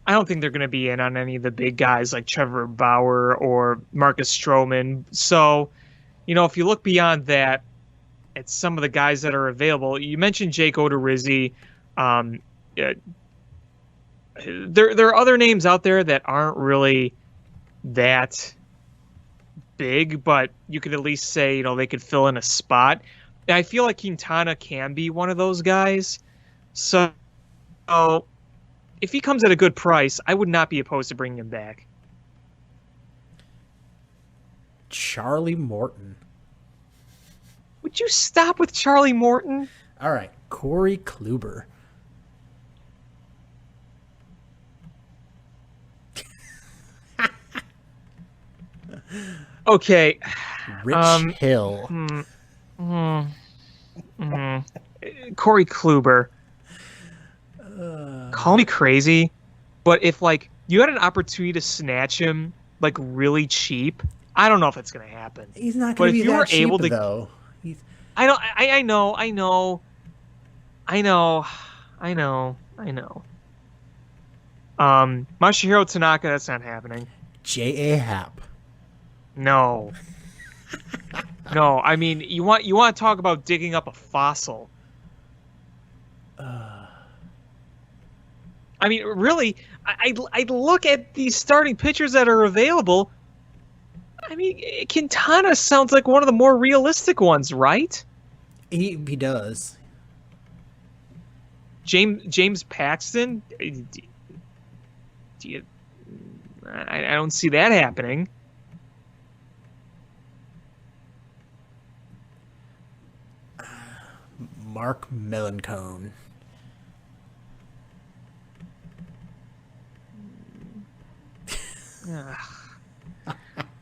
I don't think they're going to be in on any of the big guys like Trevor Bauer or Marcus Stroman. So, if you look beyond that at some of the guys that are available, you mentioned Jake Odorizzi. There are other names out there that aren't really that big, but you could at least say, they could fill in a spot. I feel like Quintana can be one of those guys. So if he comes at a good price, I would not be opposed to bringing him back. Charlie Morton. Would you stop with Charlie Morton? All right, Corey Kluber. Okay. Rich Hill. Corey Kluber. Call me crazy, but if like you had an opportunity to snatch him like really cheap, I don't know if it's gonna happen. He's not going to be that cheap, though. I know. Masahiro Tanaka, that's not happening. J.A. Happ. No. No, I mean you want to talk about digging up a fossil. I mean, really, I look at these starting pitchers that are available. I mean, Quintana sounds like one of the more realistic ones, right? He does. James Paxton? I don't see that happening. Mark Melancone.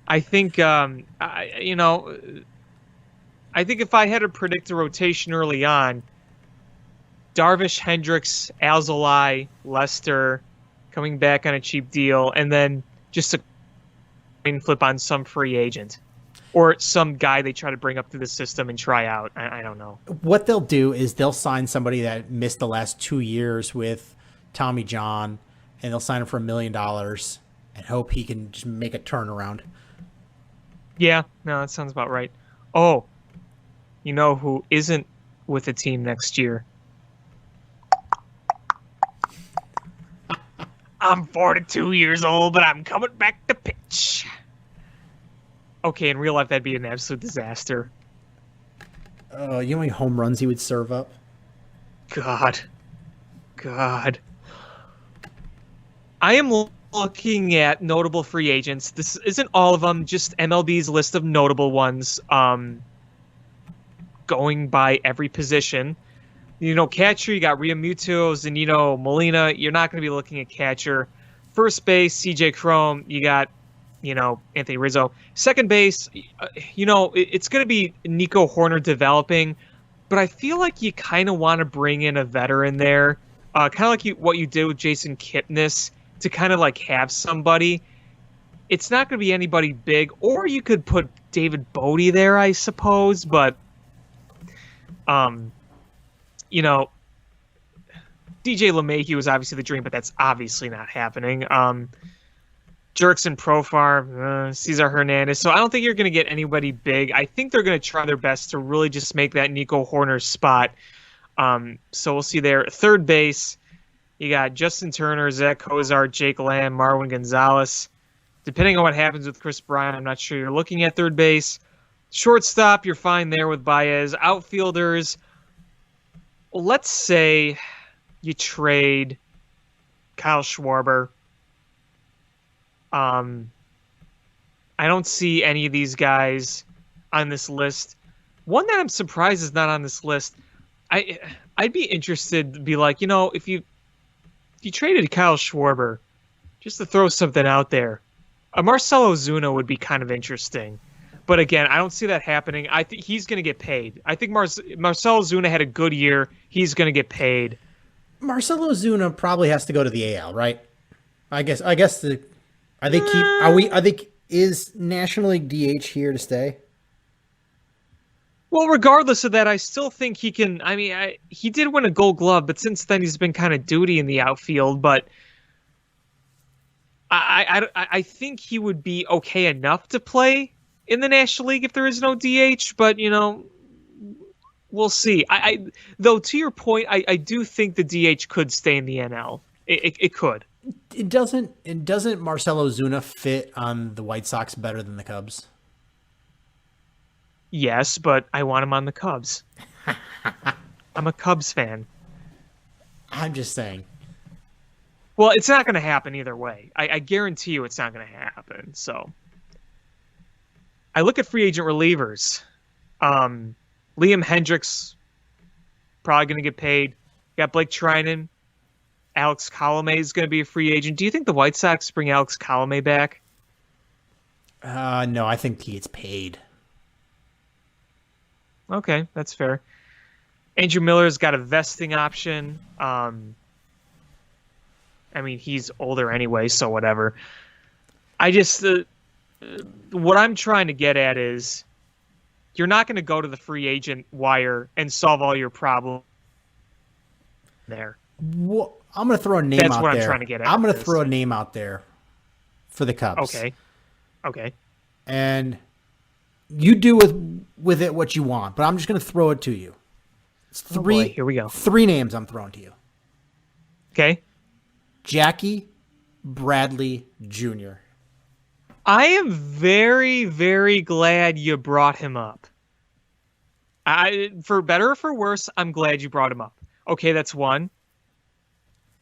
I think I think if I had to predict a rotation early on, Darvish, Hendricks, Alzolay, Lester coming back on a cheap deal, and then just a coin flip on some free agent or some guy they try to bring up to the system and try out. I don't know. What they'll do is they'll sign somebody that missed the last 2 years with Tommy John, and they'll sign him for $1 million and hope he can just make a turnaround. Yeah, no, that sounds about right. Oh, you know who isn't with the team next year? I'm 42 years old, but I'm coming back to pitch. Okay, in real life, that'd be an absolute disaster. You know how many home runs he would serve up? God. I am looking at notable free agents. This isn't all of them, just MLB's list of notable ones, going by every position. You know, catcher, you got Realmuto, Zunino, Molina. You're not going to be looking at catcher. First base, CJ Cron. You got, Anthony Rizzo. Second base, it's going to be Nico Horner developing, but I feel like you kind of want to bring in a veteran there, kind of like what you did with Jason Kipnis, to kind of like have somebody. It's not going to be anybody big, or you could put David Bodie there, I suppose, but DJ LeMahieu was obviously the dream, but that's obviously not happening. Jurickson Profar, Cesar Hernandez. So I don't think you're going to get anybody big. I think they're going to try their best to really just make that Nico Horner spot. So we'll see there. Third base, you got Justin Turner, Zach Cozart, Jake Lamb, Marwin Gonzalez. Depending on what happens with Chris Bryant, I'm not sure you're looking at third base. Shortstop, you're fine there with Baez. Outfielders, let's say you trade Kyle Schwarber. I don't see any of these guys on this list. One that I'm surprised is not on this list. I'd be interested to be like, if you traded Kyle Schwarber, just to throw something out there, a Marcell Ozuna would be kind of interesting. But again, I don't see that happening. I think he's going to get paid. I think Marcell Ozuna had a good year. He's going to get paid. Marcell Ozuna probably has to go to the AL, right? I guess is National League DH here to stay? Well, regardless of that, I still think he can. I mean, he did win a Gold Glove, but since then he's been kind of duty in the outfield. But I think he would be okay enough to play in the National League if there is no DH. But we'll see. Though to your point, I do think the DH could stay in the NL. It could. Doesn't Marcell Ozuna fit on the White Sox better than the Cubs? Yes, but I want him on the Cubs. I'm a Cubs fan. I'm just saying. Well, it's not going to happen either way. I guarantee you it's not going to happen. So I look at free agent relievers. Liam Hendricks, probably going to get paid. Got Blake Trinan. Alex Colomé is going to be a free agent. Do you think the White Sox bring Alex Colomé back? No, I think he gets paid. Okay, that's fair. Andrew Miller's got a vesting option. I mean, he's older anyway, so whatever. I just, what I'm trying to get at is, you're not going to go to the free agent wire and solve all your problems there. Well, I'm going to throw a name That's out what there. I'm trying to get at. I'm going to throw a name out there for the Cubs. Okay. And you do with it what you want, but I'm just going to throw it to you. It's three. Here we go. 3 names I'm throwing to you. Okay. Jackie Bradley Jr. I am very, very glad you brought him up. For better or for worse, I'm glad you brought him up. Okay, that's one.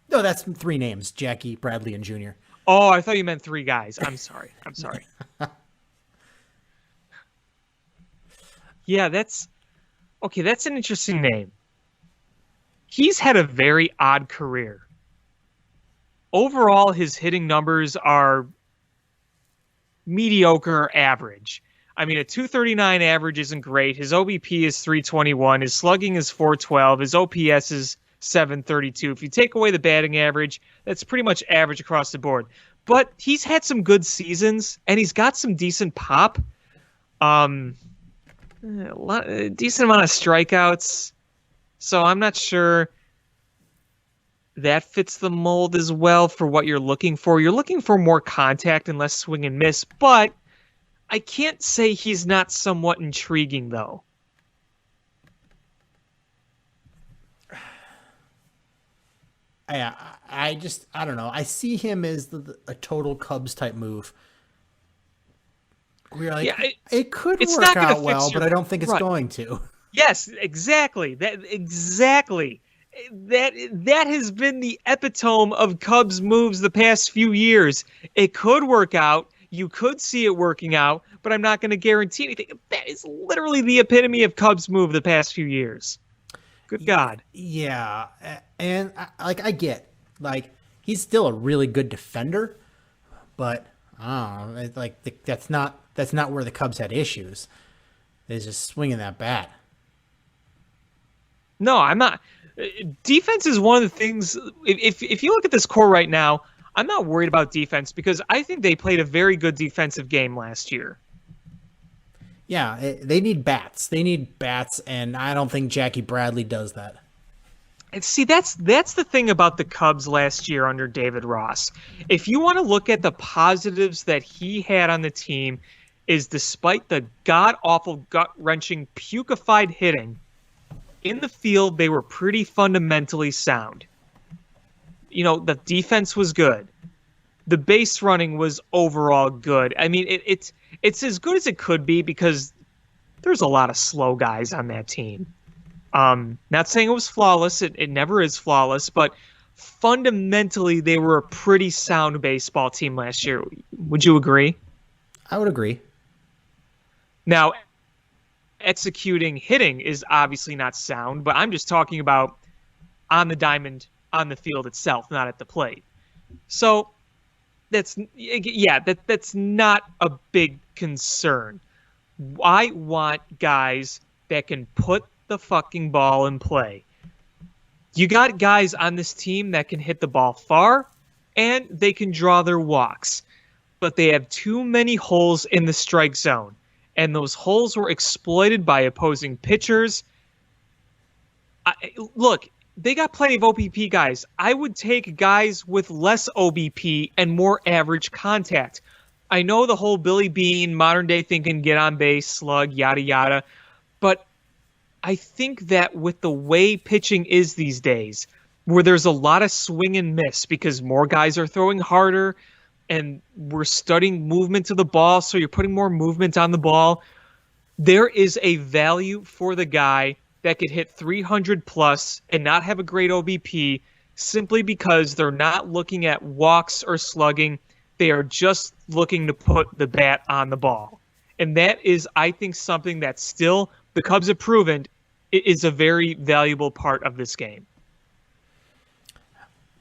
No, that's 3 names. Jackie, Bradley, and Jr. Oh, I thought you meant 3 guys. I'm sorry. Yeah, that's an interesting name. He's had a very odd career. Overall, his hitting numbers are mediocre or average. I mean, a 239 average isn't great. His OBP is 321. His slugging is 412. His OPS is 732. If you take away the batting average, that's pretty much average across the board. But he's had some good seasons, and he's got some decent pop. A decent amount of strikeouts. So I'm not sure that fits the mold as well for what you're looking for. You're looking for more contact and less swing and miss, but I can't say he's not somewhat intriguing, though. I don't know. I see him as a total Cubs type move. We're like, yeah, it could work out well, but I don't think it's going to. Yes, exactly. That has been the epitome of Cubs moves the past few years. It could work out. You could see it working out, but I'm not going to guarantee anything. That is literally the epitome of Cubs move the past few years. Good God. Yeah, and I get, he's still a really good defender, but that's not where the Cubs had issues. They're just swinging that bat. No, I'm not. Defense is one of the things. If you look at this core right now, I'm not worried about defense because I think they played a very good defensive game last year. Yeah, they need bats. And I don't think Jackie Bradley does that. And see, that's the thing about the Cubs last year under David Ross. If you want to look at the positives that he had on the team, is despite the god-awful, gut-wrenching, pukified hitting, in the field, they were pretty fundamentally sound. You know, the defense was good. The base running was overall good. I mean, it's as good as it could be because there's a lot of slow guys on that team. Not saying it was flawless. It never is flawless, but fundamentally, they were a pretty sound baseball team last year. Would you agree? I would agree. Now, executing hitting is obviously not sound, but I'm just talking about on the diamond, on the field itself, not at the plate. So that's not a big concern. I want guys that can put the fucking ball in play. You got guys on this team that can hit the ball far and they can draw their walks, but they have too many holes in the strike zone. And those holes were exploited by opposing pitchers. Look, they got plenty of OBP guys. I would take guys with less OBP and more average contact. I know the whole Billy Beane, modern day thinking, get on base, slug, yada, yada. But I think that with the way pitching is these days, where there's a lot of swing and miss because more guys are throwing harder, and we're studying movement to the ball, so you're putting more movement on the ball. there is a value for the guy that could hit 300 plus and not have a great OBP simply because they're not looking at walks or slugging. They are just looking to put the bat on the ball. And that is, I think, something that still the Cubs have proven is a very valuable part of this game.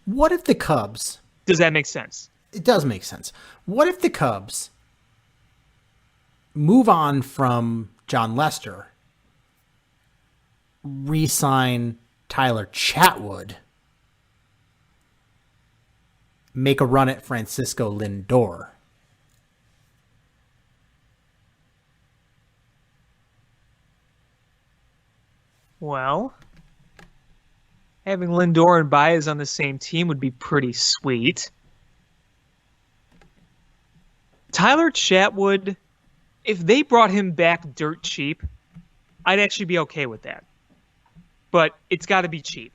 What if the Cubs... Does that make sense? It does make sense. What if the Cubs move on from John Lester, re-sign Tyler Chatwood, make a run at Francisco Lindor? Well, having Lindor and Baez on the same team would be pretty sweet. Tyler Chatwood, if they brought him back dirt cheap, I'd actually be okay with that. But it's got to be cheap.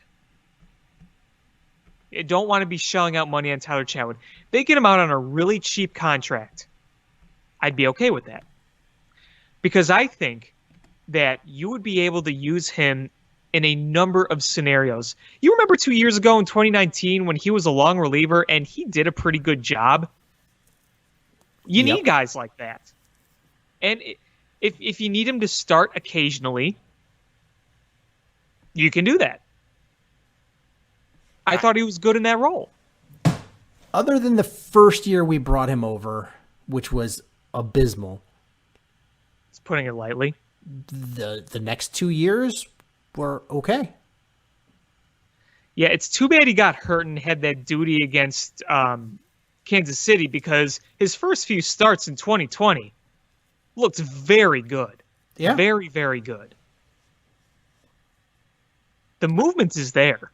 You don't want to be shelling out money on Tyler Chatwood. If they get him out on a really cheap contract, I'd be okay with that. Because I think that you would be able to use him in a number of scenarios. You remember 2 years ago in 2019 when he was a long reliever and he did a pretty good job? You need guys like that. And if you need him to start occasionally, you can do that. I thought he was good in that role. Other than the first year we brought him over, which was abysmal, It's putting it lightly. the next 2 years were okay. Yeah, it's too bad he got hurt and had that duty against Kansas City because his first few starts in 2020 looked very good. Yeah. Very, very good. The movement is there.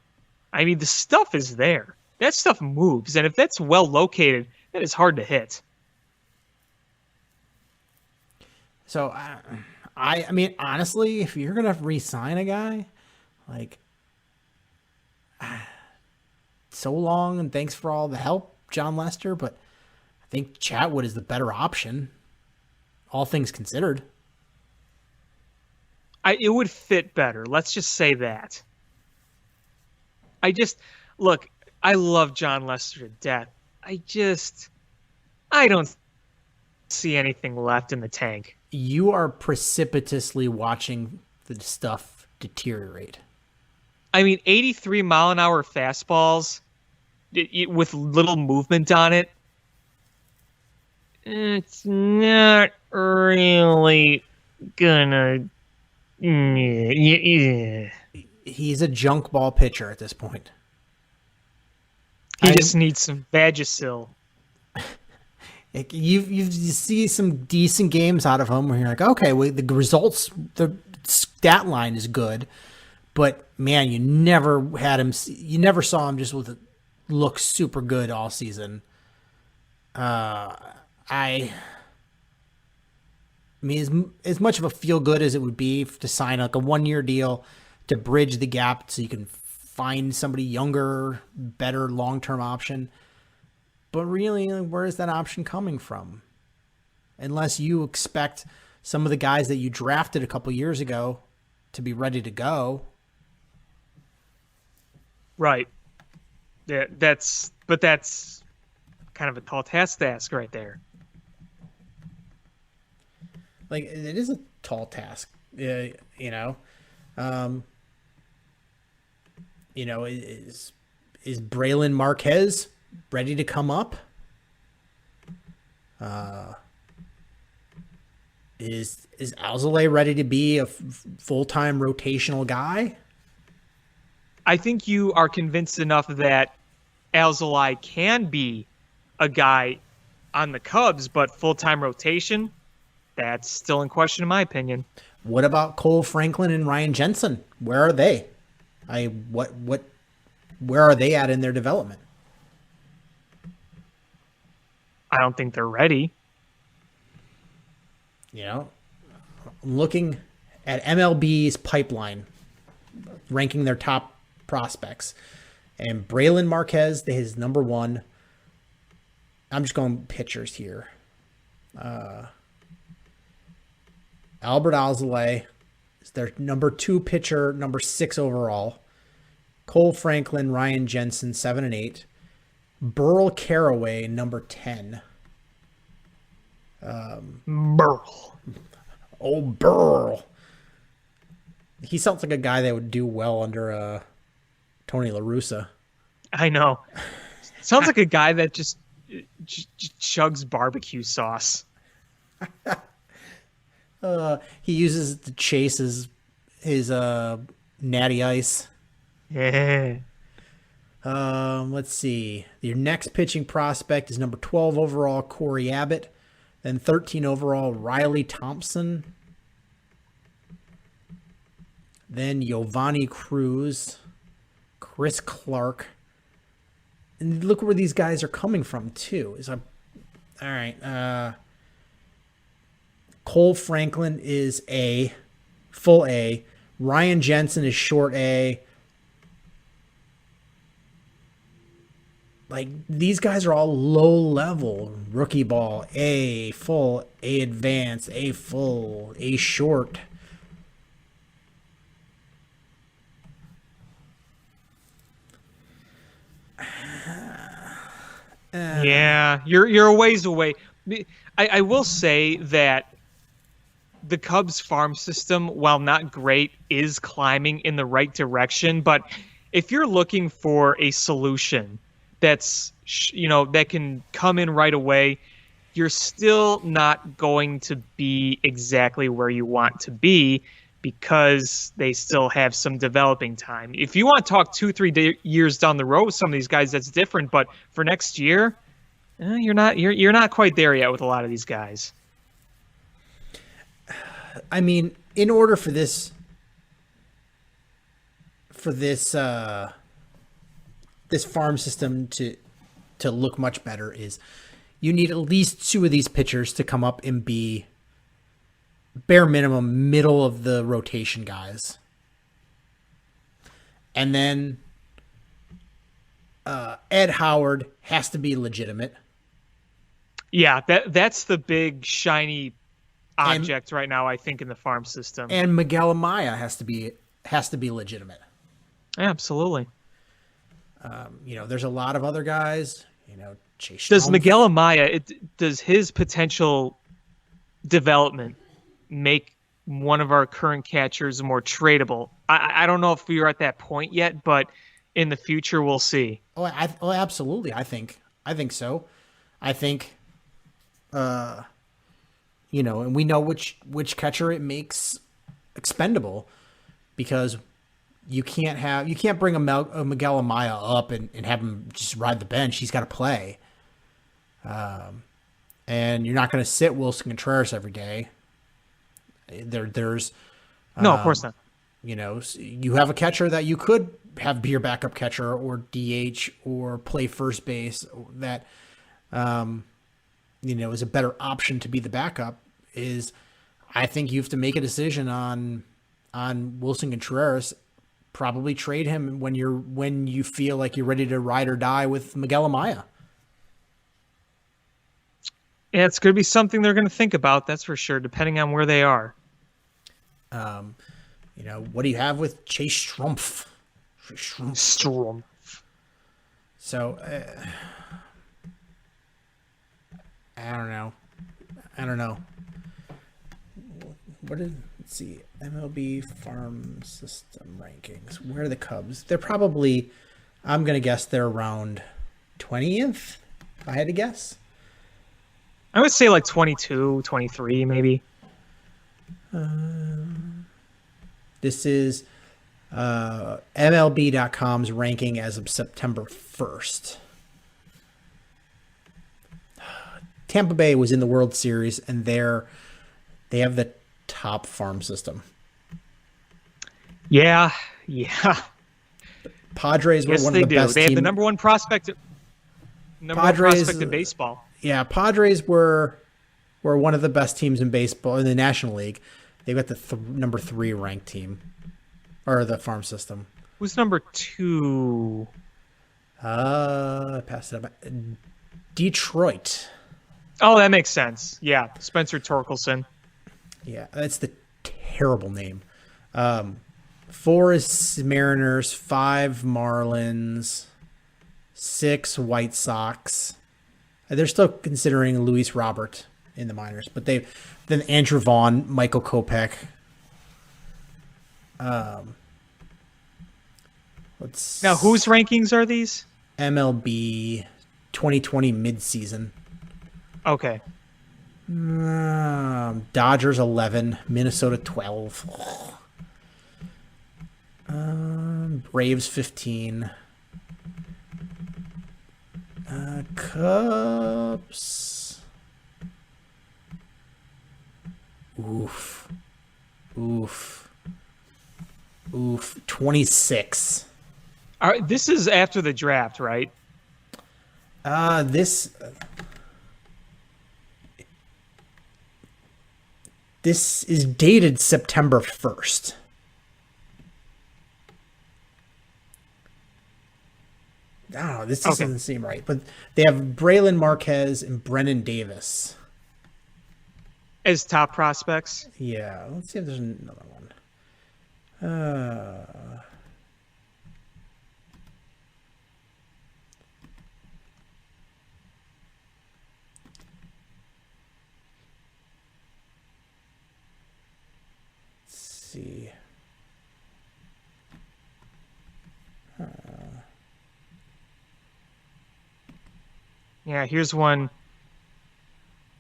I mean, the stuff is there. That stuff moves, and if that's well located, that is hard to hit. So, I mean, honestly, if you're going to re-sign a guy, like, so long and thanks for all the help, John Lester, but I think Chatwood is the better option, all things considered. It would fit better. Let's just say that. Look, I love John Lester to death. I don't see anything left in the tank. You are precipitously watching the stuff deteriorate. I mean, 83-mile-an-hour fastballs with little movement on it, it's not really gonna... He's a junk ball pitcher at this point. He just needs some Vagisil. You see some decent games out of him where you're like, okay, well, the results, the stat line is good, but man, you never saw him just with a look super good all season. I mean, as much of a feel good as it would be to sign like a 1-year deal to bridge the gap so you can find somebody younger, better long-term option. But really, where is that option coming from? Unless you expect some of the guys that you drafted a couple years ago to be ready to go. Right. Yeah, that's kind of a tall task to ask right there. Like, it is a tall task, is Braylon Marquez ready to come up? Is Alzolay ready to be a full-time rotational guy? I think you are convinced enough that Alzolay can be a guy on the Cubs, but full-time rotation, that's still in question in my opinion. What about Cole Franklin and Ryan Jensen? Where are they? Where are they at in their development? I don't think they're ready. Looking at MLB's pipeline, ranking their top prospects, and Braylon Marquez is number one. I'm just going pitchers here. Albert Alzolay is their number 2 pitcher, number 6 overall. Cole Franklin, Ryan Jensen, 7 and 8. Burl Caraway, number 10. Burl. Oh, Burl. He sounds like a guy that would do well under Tony La Russa. I know. Sounds like a guy that just chugs barbecue sauce. He uses it to chase his natty ice. Yeah. Let's see. Your next pitching prospect is number 12 overall, Corey Abbott. Then 13 overall, Riley Thompson. Then Giovanni Cruz, Chris Clark. And look where these guys are coming from, too. All right. Cole Franklin is A, full A. Ryan Jensen is short A. Like, these guys are all low level. Rookie ball, A, full, A advanced, A full, A short. Yeah, you're a ways away. I will say that the Cubs farm system, while not great, is climbing in the right direction. But if you're looking for a solution that's, that can come in right away, you're still not going to be exactly where you want to be because they still have some developing time. If you want to talk 2-3 years down the road with some of these guys, that's different. But for next year, you're not quite there yet with a lot of these guys. I mean, in order for this farm system to look much better, is you need at least 2 of these pitchers to come up and be bare minimum middle of the rotation guys. And then Ed Howard has to be legitimate. Yeah, that's the big shiny object right now, I think, in the farm system. And Miguel Amaya has to be legitimate. Absolutely. There's a lot of other guys. Chase. Does Miguel Amaya, does his potential development make one of our current catchers more tradable? I don't know if we are at that point yet, but in the future we'll see. Oh, absolutely. I think so. I think, and we know which catcher it makes expendable, because you can't bring a Miguel Amaya up and have him just ride the bench. He's got to play. And you're not going to sit Wilson Contreras every day. There's no, of course not. You have a catcher that you could have be your backup catcher or DH or play first base that, is a better option to be the backup. I think you have to make a decision on Wilson Contreras. Probably trade him when you feel like you're ready to ride or die with Miguel Amaya. Yeah, it's going to be something they're going to think about, that's for sure, depending on where they are. What do you have with Chase Strumpf? Strumpf. So, I don't know. Let's see, MLB farm system rankings. Where are the Cubs? They're probably, I'm going to guess they're around 20th, if I had to guess. I would say like 22, 23, maybe. This is MLB.com's ranking as of September 1st. Tampa Bay was in the World Series, and they have the top farm system. Yeah. Padres were one of the best teams. They have the number one prospect. One prospect in baseball. Yeah, Padres were one of the best teams in baseball in the National League. They got the number 3 ranked team, or the farm system. Who's number 2? Pass it up. Detroit. Oh, that makes sense. Yeah, Spencer Torkelson. Yeah, that's the terrible name. 4 is Mariners, 5 Marlins, 6 White Sox. They're still considering Luis Robert in the minors, but then Andrew Vaughn, Michael Kopech. Now, whose rankings are these? MLB 2020 midseason. Okay. Dodgers 11, Minnesota 12. Braves 15. Cubs. Oof. 26. All right, this is after the draft, right? This is dated September 1st. Oh, this just doesn't seem right. But they have Braylon Marquez and Brennan Davis As top prospects? Yeah, let's see if there's another one. Let's see. Yeah, here's one.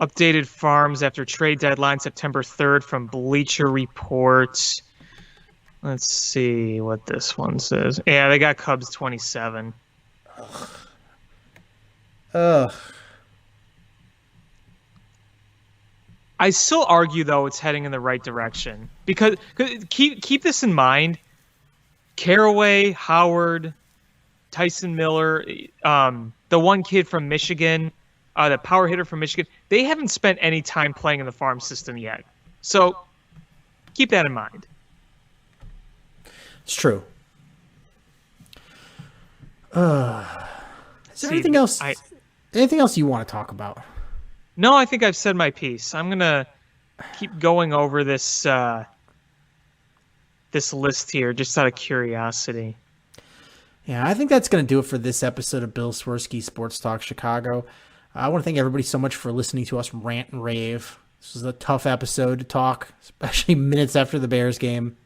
Updated farms after trade deadline September 3rd from Bleacher Report. Let's see what this one says. Yeah, they got Cubs 27. Ugh. I still argue, though, it's heading in the right direction. Because keep this in mind. Caraway, Howard, Tyson Miller, the one kid from Michigan, the power hitter from Michigan, they haven't spent any time playing in the farm system yet. So keep that in mind. It's true. Is there anything else? Anything else you want to talk about? No, I think I've said my piece. I'm gonna keep going over this this list here, just out of curiosity. Yeah, I think that's going to do it for this episode of Bill Swerski Sports Talk Chicago. I want to thank everybody so much for listening to us rant and rave. This was a tough episode to talk, especially minutes after the Bears game.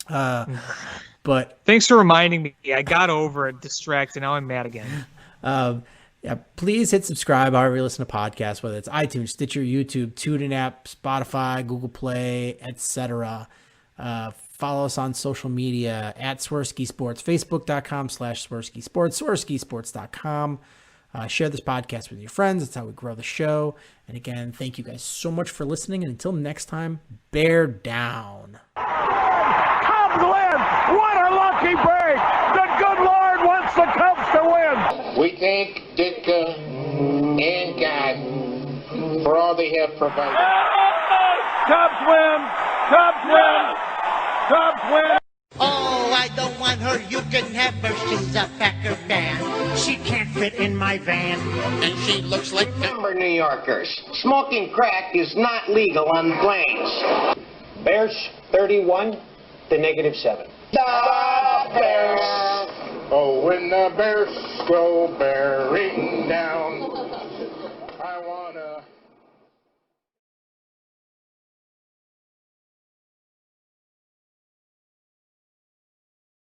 But thanks for reminding me. I got over it, distracted. Now I'm mad again. Yeah, please hit subscribe however you listen to podcasts, whether it's iTunes, Stitcher, YouTube, TuneIn app, Spotify, Google Play, etc. Follow us on social media at Swerski Sports, Facebook.com/Swerski Sports, SwerskiSports.com. Share this podcast with your friends. That's how we grow the show. And again, thank you guys so much for listening. And until next time, bear down. Cubs win! What a lucky break! The good Lord wants the Cubs to win! We thank Ditka and God for all they have provided. Cubs win! Cubs win! Cubs win! Oh, I don't want her. You can have her. She's a Packer fan. She can't fit in my van. And she looks like number New Yorkers. Smoking crack is not legal on planes. Bears 31 to -7. The Bears! Oh, when the Bears go bearing down.